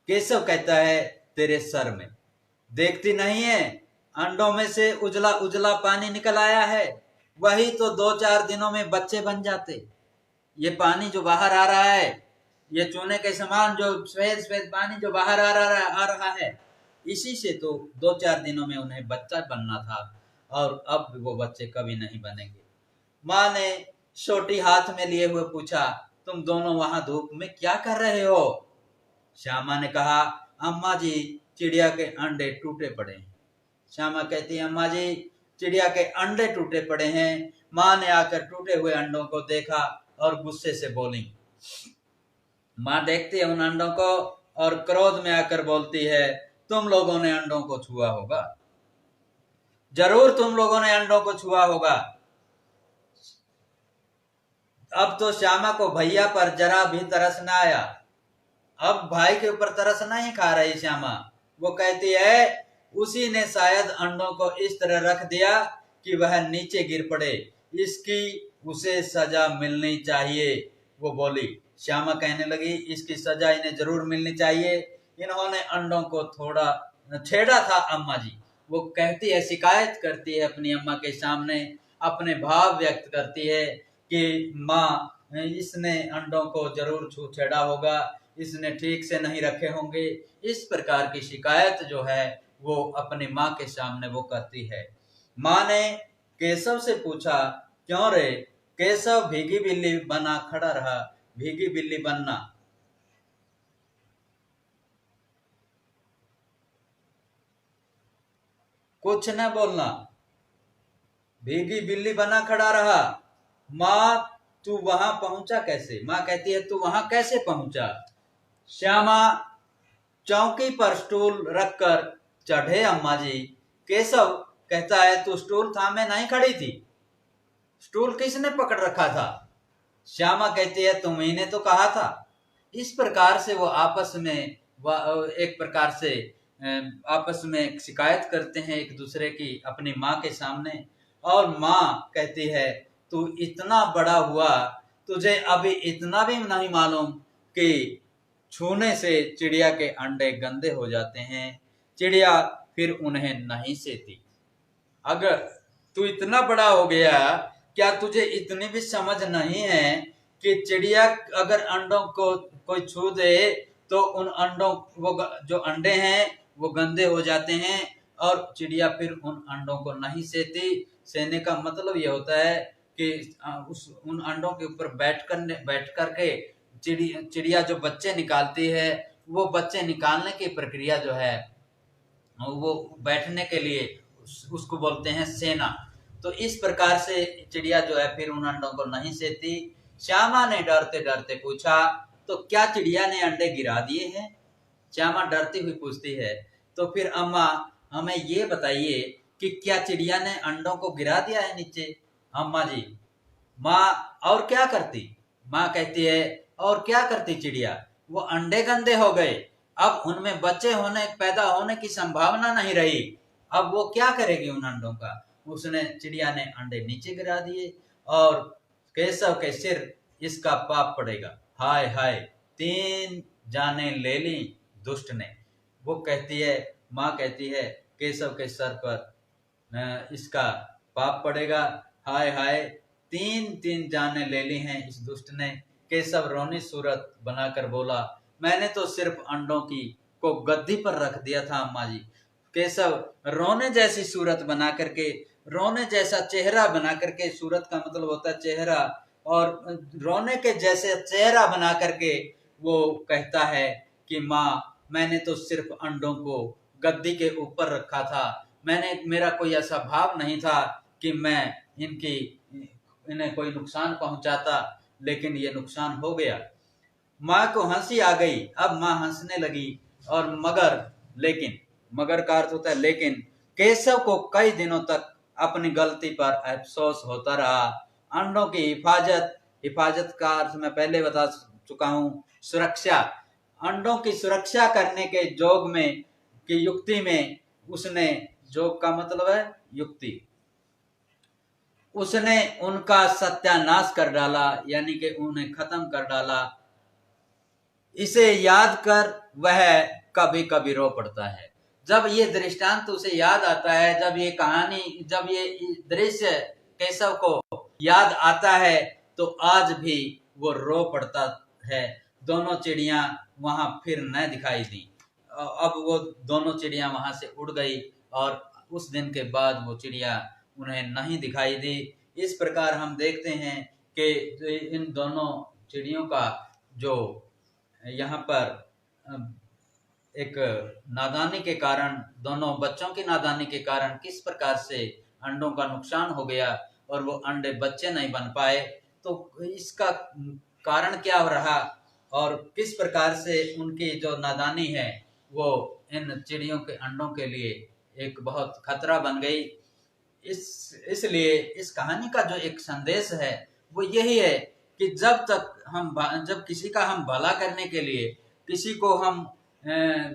केशव कहता है, तेरे सर में। देखती नहीं है अंडों में से उजला उजला पानी निकल आया है, वही तो 2-4 दिनों में बच्चे बन जाते। ये पानी जो बाहर आ रहा है, ये चूने के समान जो सफेद सफेद पानी जो बाहर आ रहा है, इसी से तो 2-4 दिनों में उन्हें बच्चा बनना था, और अब वो बच्चे कभी नहीं बनेंगे। माँ ने छोटी हाथ में लिए हुए पूछा, तुम दोनों वहां धूप में क्या कर रहे हो? श्यामा ने कहा, अम्मा जी, चिड़िया के अंडे टूटे पड़े हैं। श्यामा कहती है, अम्मा जी, चिड़िया के अंडे टूटे पड़े हैं। माँ ने आकर टूटे हुए अंडों को देखा और गुस्से से बोली। माँ देखती है उन अंडों को और क्रोध में आकर बोलती है, तुम लोगों ने अंडों को छुआ होगा, जरूर तुम लोगों ने अंडों को छुआ होगा। अब तो श्यामा को भैया पर जरा भी तरस न आया। अब भाई के ऊपर तरस नहीं खा रही श्यामा। वो कहती है, उसी ने शायद अंडों को इस तरह रख दिया कि वह नीचे गिर पड़े, इसकी उसे सजा मिलनी चाहिए। वो बोली। श्यामा कहने लगी, इसकी सजा इन्हें जरूर मिलनी चाहिए, इन्होंने अंडों को थोड़ा छेड़ा था अम्मा जी। वो कहती है, शिकायत करती है अपनी अम्मा के सामने, अपने भाव व्यक्त करती है कि माँ, इसने अंडों को जरूर छेड़ा होगा, इसने ठीक से नहीं रखे होंगे। इस प्रकार की शिकायत जो है वो अपनी माँ के सामने वो करती है। माँ ने केशव से पूछा, क्यों रे? केशव भीगी बिल्ली बना खड़ा रहा। भीगी बिल्ली बनना, कुछ न बोलना, भीगी बिल्ली बना खड़ा रहा। माँ, तू वहां पहुंचा कैसे? माँ कहती है, तू वहां कैसे पहुंचा? श्यामा चौकी पर स्टूल रखकर चढ़े अम्मा जी। केशव कहता है, तू स्टूल थामे नहीं खड़ी थी, स्टूल किसने पकड़ रखा था? श्यामा कहती है, तुम्ही ने तो कहा था। इस प्रकार से वो आपस में एक प्रकार से आपस में शिकायत करते हैं एक दूसरे की अपनी माँ के सामने। और माँ कहती है, तू इतना बड़ा हुआ, तुझे अभी इतना भी नहीं मालूम कि छूने से चिड़िया के अंडे गंदे हो जाते हैं, चिड़िया फिर उन्हें नहीं सेती। अगर तू इतना बड़ा हो गया, क्या तुझे इतनी भी समझ नहीं है कि चिड़िया अगर अंडों को कोई छू दे तो उन अंडों, वो जो अंडे हैं वो गंदे हो जाते हैं, और चिड़िया फिर उन अंडों को नहीं सेती। सेने का मतलब ये होता है कि उन अंडों के ऊपर बैठ करके चिड़िया जो बच्चे निकालती है, वो बच्चे निकालने की प्रक्रिया जो है वो बैठने के लिए उसको बोलते हैं सेना। तो इस प्रकार से चिड़िया जो है फिर उन अंडों को नहीं सेती। श्यामा ने डरते डरते पूछा, तो क्या चिड़िया ने अंडे गिरा दिए हैं? श्यामा डरती हुई पूछती है, तो फिर अम्मा हमें ये बताइए कि क्या चिड़िया ने अंडों को गिरा दिया है नीचे? अम्मा जी, माँ और क्या करती? माँ कहती है, और क्या करती चिड़िया? वो अंडे गंदे हो गए, अब उनमें बच्चे पैदा होने की संभावना नहीं रही, अब वो क्या करेगी उन अंडों का? उसने चिड़िया ने अंडे नीचे गिरा दिए, और केशव के सिर इसका पाप पड़ेगा। हाय हाय, 3 जाने ले ली दुष्ट ने। वो कहती है, माँ कहती है, केशव के सर पर इसका पाप पड़ेगा। हाय हाय, 3 जाने ले ली हैं इस दुष्ट ने। केशव रोनी सूरत बनाकर बोला, मैंने तो सिर्फ अंडों को गद्दी पर रख दिया था अम्मा जी। केशव रोने जैसी सूरत बना करके, रोने जैसा चेहरा बना करके, सूरत का मतलब होता है चेहरा, और रोने के जैसे चेहरा बना करके वो कहता है कि माँ, मैंने तो सिर्फ अंडों को गद्दी के ऊपर रखा था, मेरा कोई ऐसा भाव नहीं था कि मैं इन्हें कोई नुकसान पहुंचाता, लेकिन ये नुकसान हो गया। माँ को हंसी आ गई। अब माँ हंसने लगी, और मगर का अर्थ होता है लेकिन, केशव को कई दिनों तक अपनी गलती पर अफसोस होता रहा। अंडों की हिफाजत का अर्थ मैं पहले बता चुका हूँ, सुरक्षा। अंडों की सुरक्षा करने के जोग में की युक्ति में उसने, जोग का मतलब है युक्ति, उसने उनका सत्यानाश कर डाला, यानी कि उन्हें खत्म कर डाला। इसे याद कर वह कभी कभी रो पड़ता है। जब ये दृष्टांत उसे याद आता है, जब ये कहानी, जब ये दृश्य केशव को याद आता है, तो आज भी वो रो पड़ता है। दोनों चिड़िया वहां फिर न दिखाई दी। अब वो दोनों चिड़िया वहां से उड़ गई और उस दिन के बाद वो चिड़िया उन्हें नहीं दिखाई दी। इस प्रकार हम देखते हैं कि इन दोनों चिड़ियों का जो यहाँ पर एक नादानी के कारण, दोनों बच्चों की नादानी के कारण किस प्रकार से अंडों का नुकसान हो गया और वो अंडे बच्चे नहीं बन पाए, तो इसका कारण क्या रहा और किस प्रकार से उनकी जो नादानी है वो इन चिड़ियों के अंडों के लिए एक बहुत खतरा बन गई। इसलिए इस कहानी का जो एक संदेश है वो यही है कि जब किसी का हम भला करने के लिए, किसी को हम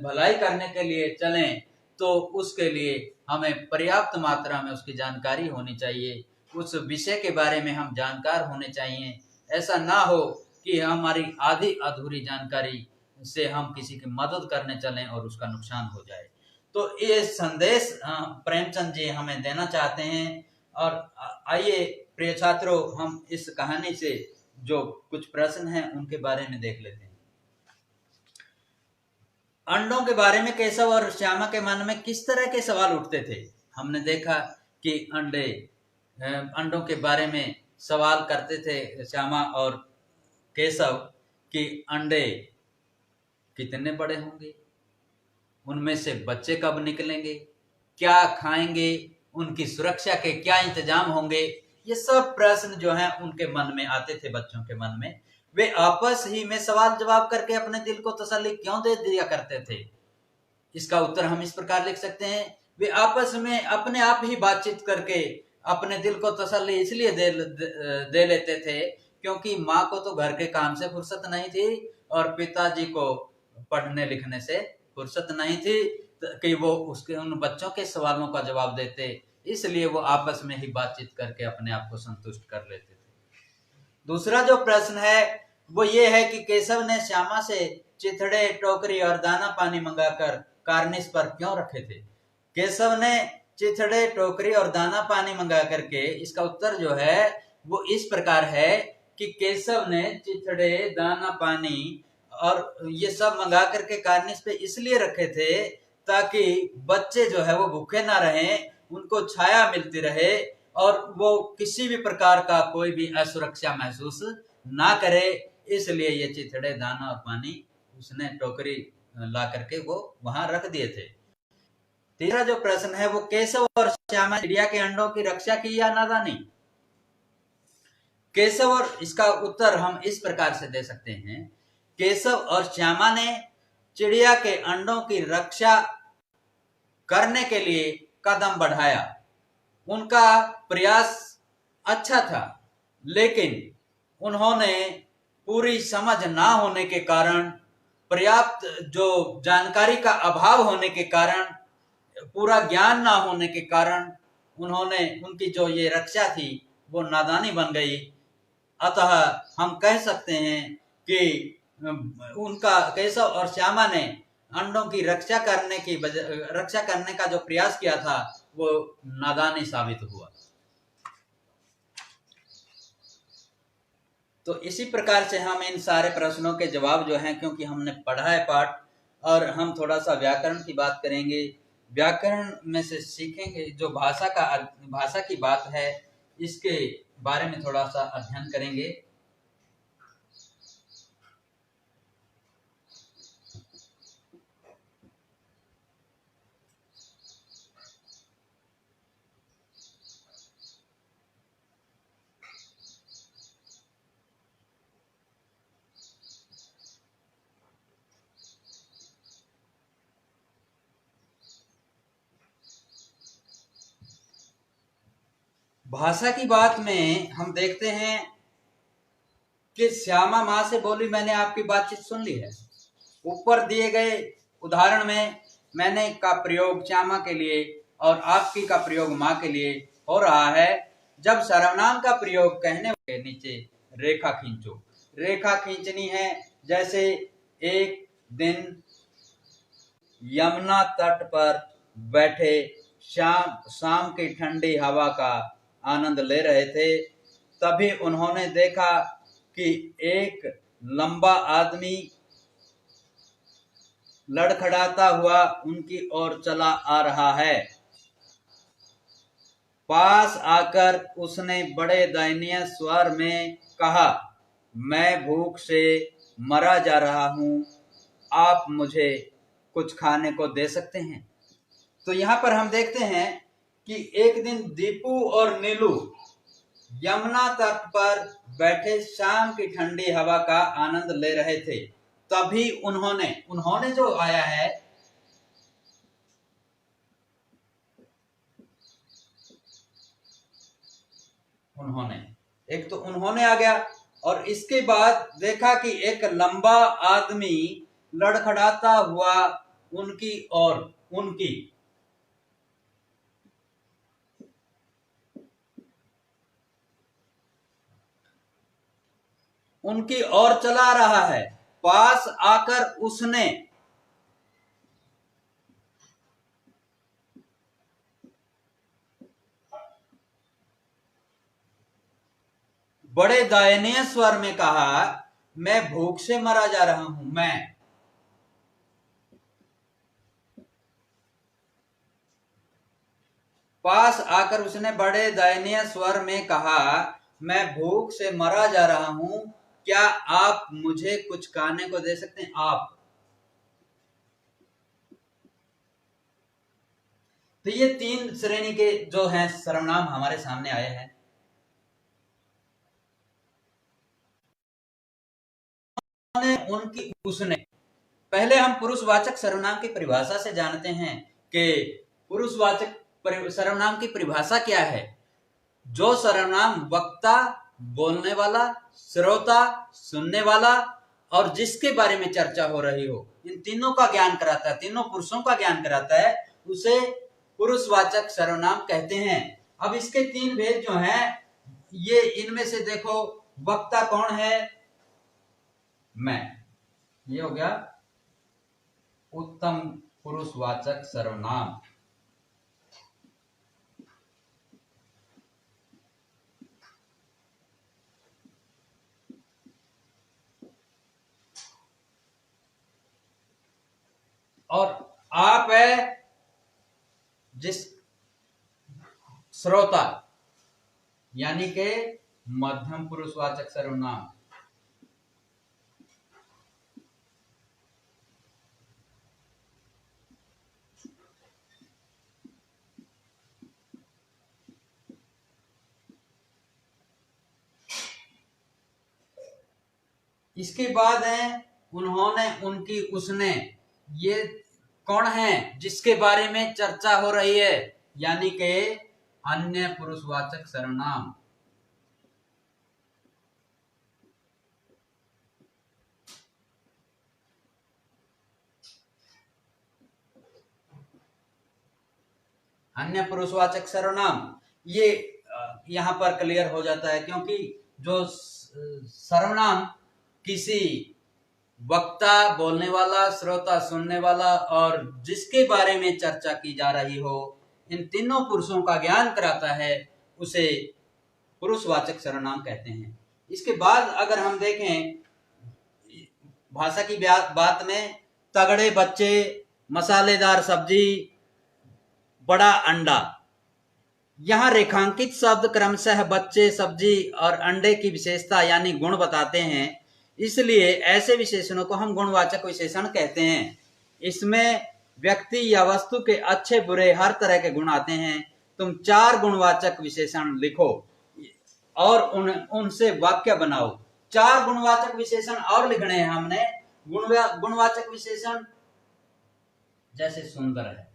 भलाई करने के लिए चलें, तो उसके लिए हमें पर्याप्त मात्रा में उसकी जानकारी होनी चाहिए, उस विषय के बारे में हम जानकार होने चाहिए। ऐसा ना हो कि हमारी आधी अधूरी जानकारी से हम किसी की मदद करने चलें और उसका नुकसान हो जाए। तो ये संदेश प्रेमचंद जी हमें देना चाहते हैं। और आइए प्रिय छात्रों, हम इस कहानी से जो कुछ प्रश्न हैं उनके बारे में देख लेते हैं। अंडों के बारे में केशव और श्यामा के मन में किस तरह के सवाल उठते थे? हमने देखा कि अंडों के बारे में सवाल करते थे श्यामा और केशव कि अंडे कितने बड़े होंगे, उनमें से बच्चे कब निकलेंगे, क्या खाएंगे, उनकी सुरक्षा के क्या इंतजाम होंगे। ये सब प्रश्न जो हैं उनके मन में आते थे, बच्चों के मन में। वे आपस ही में सवाल जवाब करके अपने दिल को तसल्ली क्यों दे दिया करते थे? इसका उत्तर हम इस प्रकार लिख सकते हैं, वे आपस में अपने आप ही बातचीत करके अपने दिल को तसल्ली इसलिए दे लेते थे क्योंकि माँ को तो घर के काम से फुर्सत नहीं थी और पिताजी को पढ़ने लिखने से फुर्सत नहीं थी कि वो उसके उन बच्चों के सवालों का जवाब देते। इसलिए वो आपस में ही बातचीत करके अपने आप को संतुष्ट कर लेते थे। दूसरा जो प्रश्न है वो ये है कि केशव ने श्यामा से चिथड़े, टोकरी और दाना पानी मंगाकर कार्निस पर क्यों रखे थे? केशव ने चिथड़े, टोकरी और दाना पानी मंगा करके, इसका उत्तर जो है वो इस प्रकार है कि केशव ने चिथड़े, दाना पानी और ये सब मंगा करके कार्निस पे इसलिए रखे थे ताकि बच्चे जो है वो भूखे ना रहें, उनको छाया मिलती रहे और वो किसी भी प्रकार का कोई भी असुरक्षा महसूस ना करे। इसलिए ये चिथड़े, दाना और पानी उसने टोकरी ला करके वो वहां रख दिए थे। तीसरा जो प्रश्न है वो केशव और श्यामा चिड़िया के अंडों की रक्षा की या नादानी? केशव और इसका उत्तर हम इस प्रकार से दे सकते हैं, केशव और श्यामा ने चिड़िया के अंडों की रक्षा करने के लिए कदम बढ़ाया। उनका प्रयास अच्छा था, लेकिन उन्होंने पूरी समझ ना होने के कारण, पर्याप्त जो जानकारी का अभाव होने के कारण, पूरा ज्ञान ना होने के कारण उन्होंने, उनकी जो ये रक्षा थी वो नादानी बन गई। अतः हम कह सकते हैं कि उनका, केशव और श्यामा ने अंडों की रक्षा करने का जो प्रयास किया था वो नादानी साबित हुआ। तो इसी प्रकार से हम इन सारे प्रश्नों के जवाब जो हैं, क्योंकि हमने पढ़ा है पाठ, और हम थोड़ा सा व्याकरण की बात करेंगे। व्याकरण में से सीखेंगे जो भाषा की बात है, इसके बारे में थोड़ा सा अध्ययन करेंगे। भाषा की बात में हम देखते हैं कि श्यामा माँ से बोली, मैंने आपकी बातचीत सुन ली है। ऊपर दिए गए उदाहरण में मैंने का प्रयोग श्यामा के लिए और आपकी का प्रयोग माँ के लिए हो रहा है। जब सर्वनाम का प्रयोग कहने के नीचे रेखा खींचो। रेखा खींचनी है, जैसे एक दिन यमुना तट पर बैठे शाम की ठंडी हवा का आनंद ले रहे थे, तभी उन्होंने देखा कि एक लंबा आदमी लड़खड़ाता हुआ उनकी ओर चला आ रहा है। पास आकर उसने बड़े दयनीय स्वर में कहा, मैं भूख से मरा जा रहा हूं, आप मुझे कुछ खाने को दे सकते हैं? तो यहाँ पर हम देखते हैं कि एक दिन दीपू और नीलू यमुना तट पर बैठे शाम की ठंडी हवा का आनंद ले रहे थे, तभी उन्होंने जो आया है, उन्होंने आ गया, और इसके बाद देखा कि एक लंबा आदमी लड़खड़ाता हुआ उनकी ओर चला रहा है। पास आकर उसने बड़े दयनीय स्वर में कहा, मैं भूख से मरा जा रहा हूं। पास आकर उसने बड़े दयनीय स्वर में कहा, मैं भूख से मरा जा रहा हूं, क्या आप मुझे कुछ खाने को दे सकते हैं? आप। तो ये 3 श्रेणी के जो हैं सर्वनाम हमारे सामने आए हैं। उसने पहले हम पुरुषवाचक सर्वनाम की परिभाषा से जानते हैं कि पुरुषवाचक सर्वनाम की परिभाषा क्या है। जो सर्वनाम वक्ता, बोलने वाला, श्रोता, सुनने वाला और जिसके बारे में चर्चा हो रही हो, इन तीनों का ज्ञान कराता है, तीनों पुरुषों का ज्ञान कराता है, उसे पुरुषवाचक सर्वनाम कहते हैं। अब इसके 3 भेद जो हैं, ये इनमें से देखो, वक्ता कौन है? मैं। ये हो गया उत्तम पुरुषवाचक सर्वनाम। और आप है जिस श्रोता, यानी के मध्यम पुरुषवाचक सर्वनाम। इसके बाद है उन्होंने, उनकी, उसने। ये कौन है? जिसके बारे में चर्चा हो रही है, यानी के अन्य पुरुषवाचक सर्वनाम। अन्य पुरुषवाचक सर्वनाम, ये यहां पर क्लियर हो जाता है, क्योंकि जो सर्वनाम किसी वक्ता, बोलने वाला, श्रोता, सुनने वाला और जिसके बारे में चर्चा की जा रही हो, इन तीनों पुरुषों का ज्ञान कराता है, उसे पुरुषवाचक सर्वनाम कहते हैं। इसके बाद अगर हम देखें भाषा की बात में, तगड़े बच्चे, मसालेदार सब्जी, बड़ा अंडा, यहाँ रेखांकित शब्द क्रमशः बच्चे, सब्जी और अंडे की विशेषता यानी गुण बताते हैं, इसलिए ऐसे विशेषणों को हम गुणवाचक विशेषण कहते हैं। इसमें व्यक्ति या वस्तु के अच्छे बुरे हर तरह के गुण आते हैं। तुम 4 गुणवाचक विशेषण लिखो और उनसे वाक्य बनाओ। 4 गुणवाचक विशेषण और लिखने हैं हमने। गुणवाचक विशेषण जैसे सुंदर है,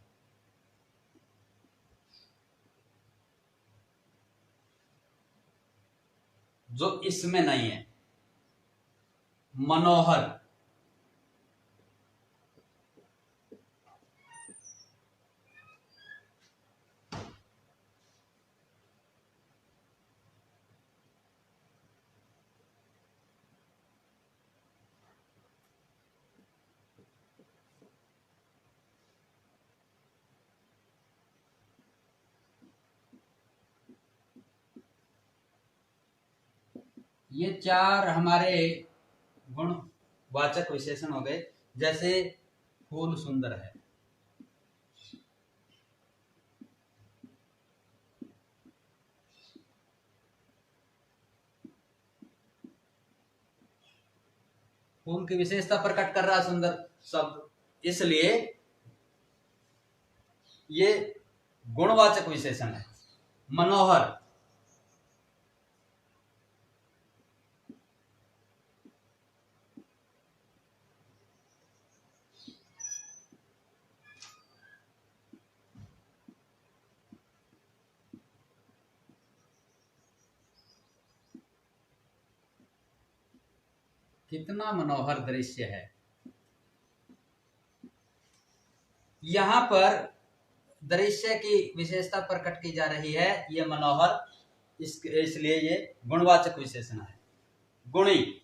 जो इसमें नहीं है। मनोहर, ये चार हमारे गुणवाचक विशेषण हो गए। जैसे फूल सुंदर है, फूल की विशेषता प्रकट कर रहा सुंदर शब्द, इसलिए ये गुणवाचक विशेषण है। मनोहर, कितना मनोहर दृश्य है। यहां पर दृश्य की विशेषता प्रकट की जा रही है, ये मनोहर, इसलिए ये गुणवाचक विशेषण है। गुणी,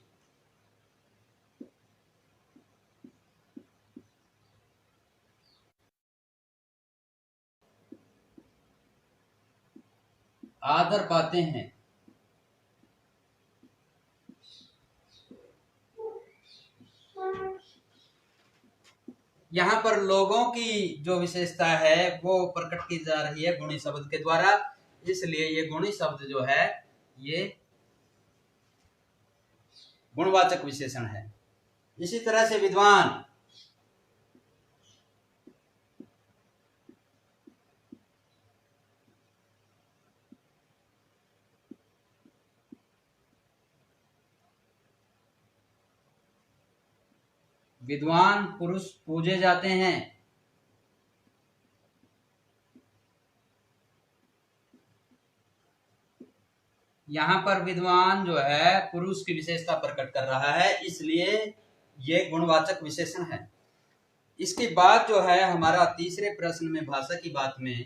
आदर पाते हैं, यहाँ पर लोगों की जो विशेषता है वो प्रकट की जा रही है गुणी शब्द के द्वारा, इसलिए ये गुणी शब्द जो है ये गुणवाचक विशेषण है। इसी तरह से विद्वान, विद्वान पुरुष पूजे जाते हैं। यहाँ पर विद्वान जो है पुरुष की विशेषता प्रकट कर रहा है, इसलिए ये गुणवाचक विशेषण है। इसके बाद जो है हमारा तीसरे प्रश्न में भाषा की बात में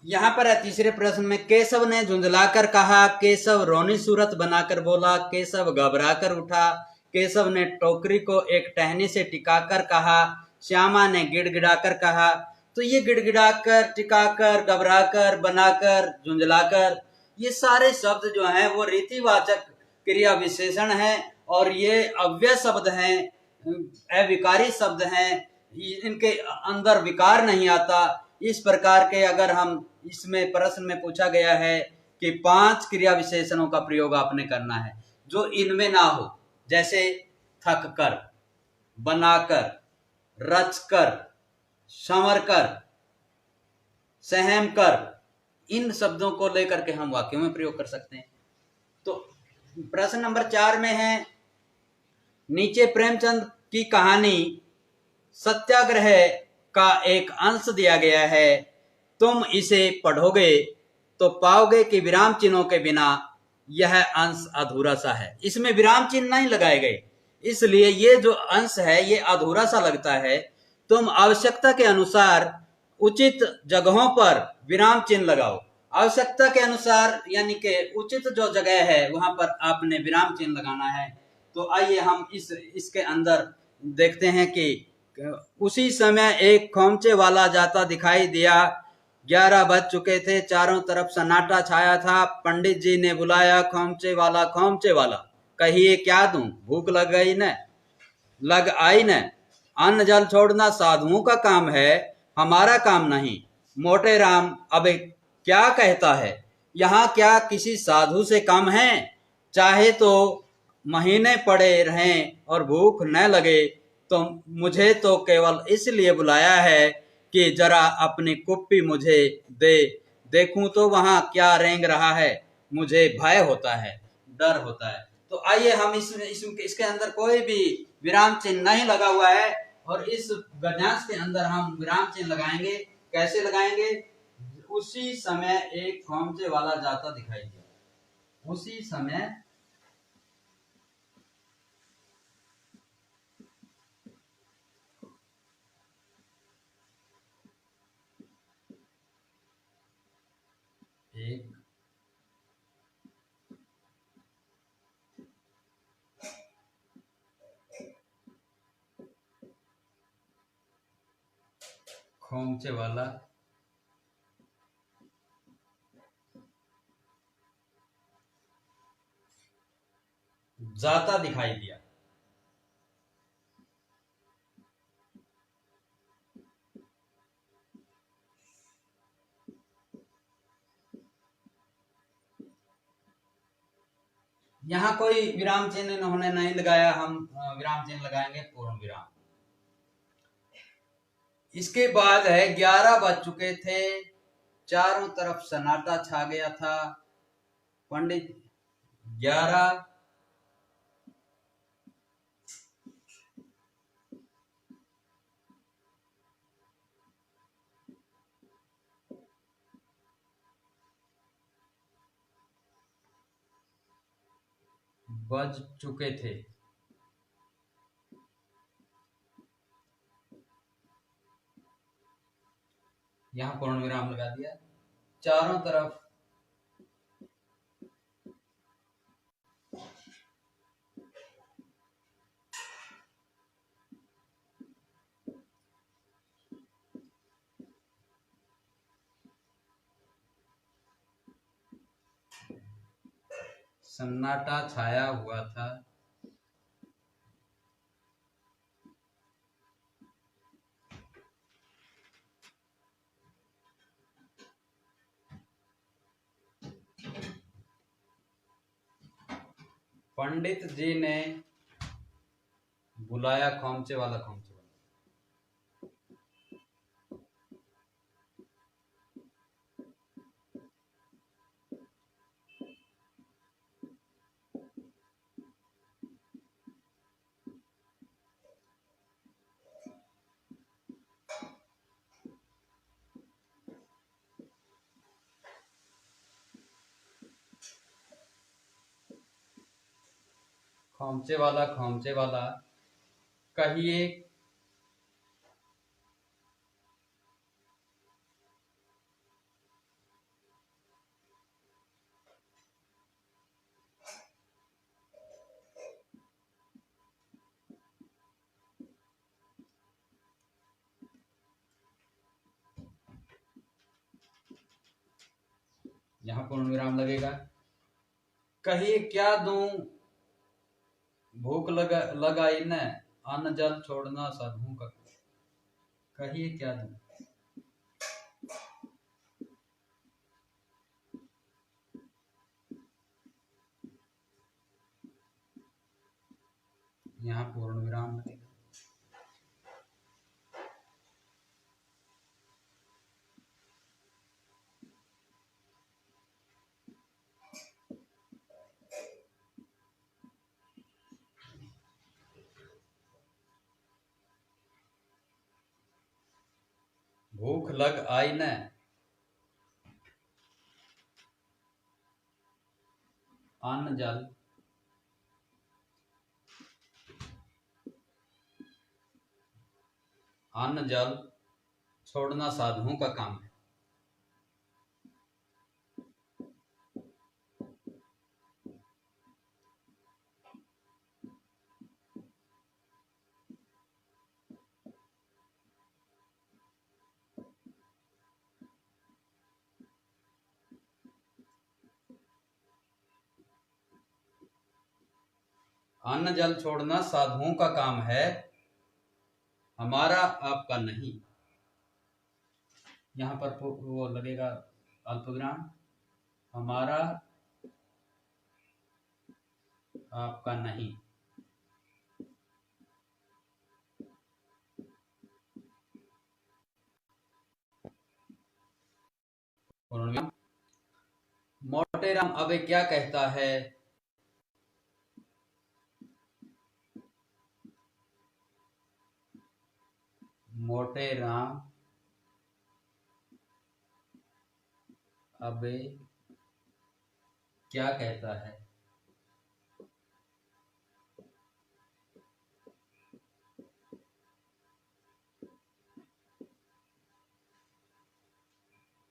यहाँ पर है तीसरे प्रश्न में, केशव ने झुंझलाकर कहा, केशव रोनी सूरत बनाकर बोला, केशव घबराकर उठा, केशव ने टोकरी को एक टहनी से टिकाकर कहा, श्यामा ने गिड़गिड़ाकर कहा। तो ये गिड़गिड़ाकर, टिकाकर, घबराकर, बनाकर, झुंझलाकर, ये सारे शब्द जो हैं वो रीतिवाचक क्रिया विशेषण है और ये अव्यय शब्द हैं, अविकारी शब्द हैं, इनके अंदर विकार नहीं आता। इस प्रकार के अगर हम इसमें प्रश्न में पूछा गया है कि 5 क्रिया विशेषणों का प्रयोग आपने करना है जो इनमें ना हो, जैसे थक कर, बनाकर, रचकर, संवर कर, सहम कर, इन शब्दों को लेकर के हम वाक्यों में प्रयोग कर सकते हैं। तो प्रश्न नंबर 4 में है, नीचे प्रेमचंद की कहानी सत्याग्रह का एक अंश दिया गया है, तुम इसे पढ़ोगे तो पाओगे कि विराम चिन्हों के बिना यह अंश अधूरा सा है। इसमें विराम चिन्ह नहीं लगाए गए, इसलिए ये जो अंश है ये अधूरा सा लगता है। तुम आवश्यकता के अनुसार उचित जगहों पर विराम चिन्ह लगाओ। आवश्यकता के अनुसार यानी कि उचित जो जगह है वहां पर आपने विराम चिन्ह लगाना है। तो आइए हम इसके अंदर देखते हैं कि उसी समय एक खोमचे वाला जाता दिखाई दिया। 11 बज चुके थे, चारों तरफ सन्नाटा छाया था। पंडित जी ने बुलाया, खोमचे वाला, खोमचे वाला, कहिए क्या दूं, भूख लग गई न, लग आई न। अन्न जल छोड़ना साधुओं का काम है, हमारा काम नहीं। मोटे राम अब क्या कहता है, यहाँ क्या किसी साधु से कम है? चाहे तो महीने पड़े रहें और भूख न लगे, तो मुझे तो केवल इसलिए बुलाया है कि जरा अपनी कुप्पी मुझे दे, देखूं तो वहां क्या रेंग रहा है। मुझे भय होता है, डर होता है। तो आइए हम इसके अंदर कोई भी विराम चिन्ह नहीं लगा हुआ है और इस गद्यांश के अंदर हम विराम चिन्ह लगाएंगे। कैसे लगाएंगे? उसी समय एक खोमचे वाला जाता दिखाई दिया। उसी समय एक खोमचे वाला जाता दिखाई दिया। यहाँ कोई विराम चिन्ह इन्होंने नहीं लगाया, हम विराम चिन्ह लगाएंगे पूर्ण विराम। इसके बाद है 11 बज चुके थे, चारों तरफ सन्नाटा छा गया था। पंडित 11 बज चुके थे। यहां पूर्ण विराम लगा दिया। चारों तरफ सन्नाटा छाया हुआ था। पंडित जी ने बुलाया खोमचे वाला, खोमचे वाला। खोमचे वाला, खोमचे वाला, कहिए यहां पूर्ण विराम लगेगा। कहिए क्या दूं, भूख लगाई न, अन्न जल छोड़ना साधुओं का। कहिए क्या दूं। यहाँ पूर्ण विराम लगेगा। भूख लग आई न, अन्न जल छोड़ना साधुओं का काम है। अन्न जल छोड़ना साधुओं का काम है, हमारा आपका नहीं। यहाँ पर वो लगेगा अल्पविराम, हमारा आपका नहीं। मोटेराम अबे क्या कहता है, मोटेराम अबे क्या कहता है।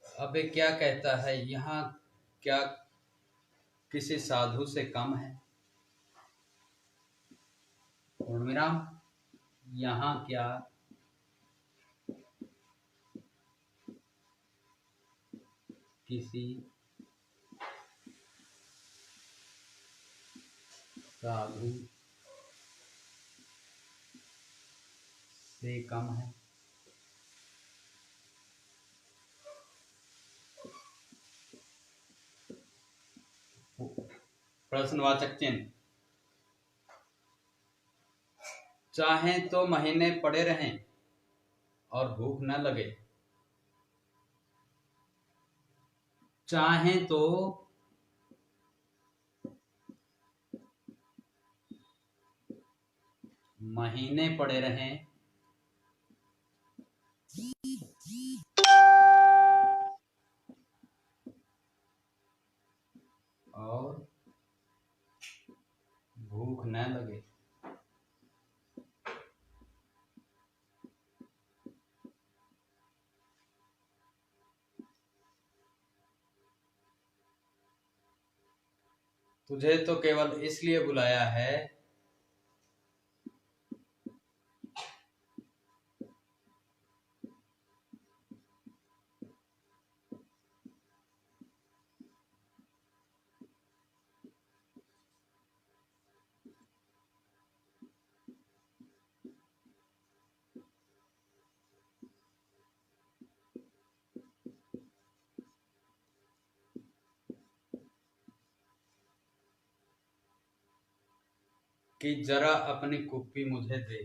अबे क्या कहता है, यहाँ क्या किसी साधु से कम है। पूर्ण विराम, यहाँ क्या किसी साधु से कम है। प्रश्नवाचक चिन्ह। चाहें तो महीने पड़े रहें और भूख न लगे। चाहें तो महीने पड़े रहें और भूख न लगे। तुझे तो केवल इसलिए बुलाया है कि जरा अपनी कुप्पी मुझे दे।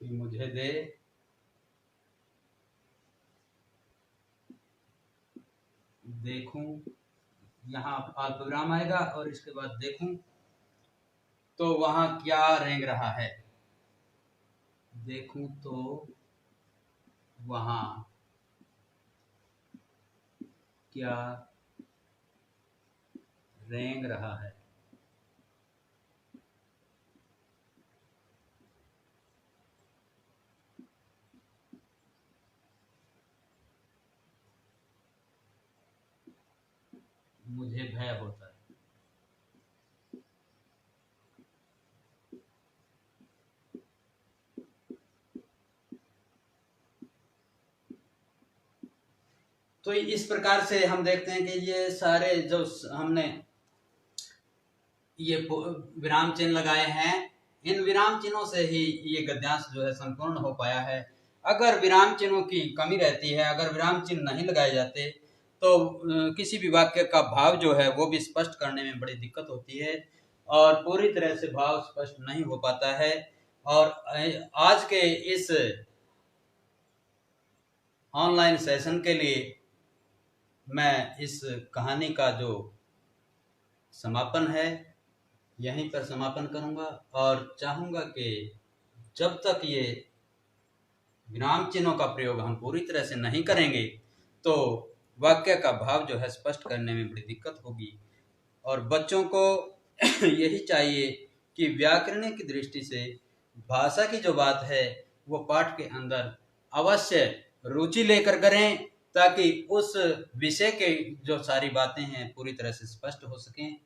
कि मुझे दे देखूं, यहाँ अल्पविराम आएगा और इसके बाद देखूं तो वहां क्या रेंग रहा है। देखूं तो वहां क्या रेंग रहा है। मुझे भय होता है। तो इस प्रकार से हम देखते हैं कि ये सारे जो हमने ये विराम चिन्ह लगाए हैं, इन विराम चिन्हों से ही ये गद्यांश जो है संपूर्ण हो पाया है। अगर विराम चिन्हों की कमी रहती है, अगर विराम चिन्ह नहीं लगाए जाते तो किसी भी वाक्य का भाव जो है वो भी स्पष्ट करने में बड़ी दिक्कत होती है और पूरी तरह से भाव स्पष्ट नहीं हो पाता है। और आज के इस ऑनलाइन सेशन के लिए मैं इस कहानी का जो समापन है यहीं पर समापन करूंगा और चाहूंगा कि जब तक ये विराम चिन्हों का प्रयोग हम पूरी तरह से नहीं करेंगे तो वाक्य का भाव जो है स्पष्ट करने में बड़ी दिक्कत होगी। और बच्चों को यही चाहिए कि व्याकरण की दृष्टि से भाषा की जो बात है वो पाठ के अंदर अवश्य रुचि लेकर करें ताकि उस विषय के जो सारी बातें हैं पूरी तरह से स्पष्ट हो सकें।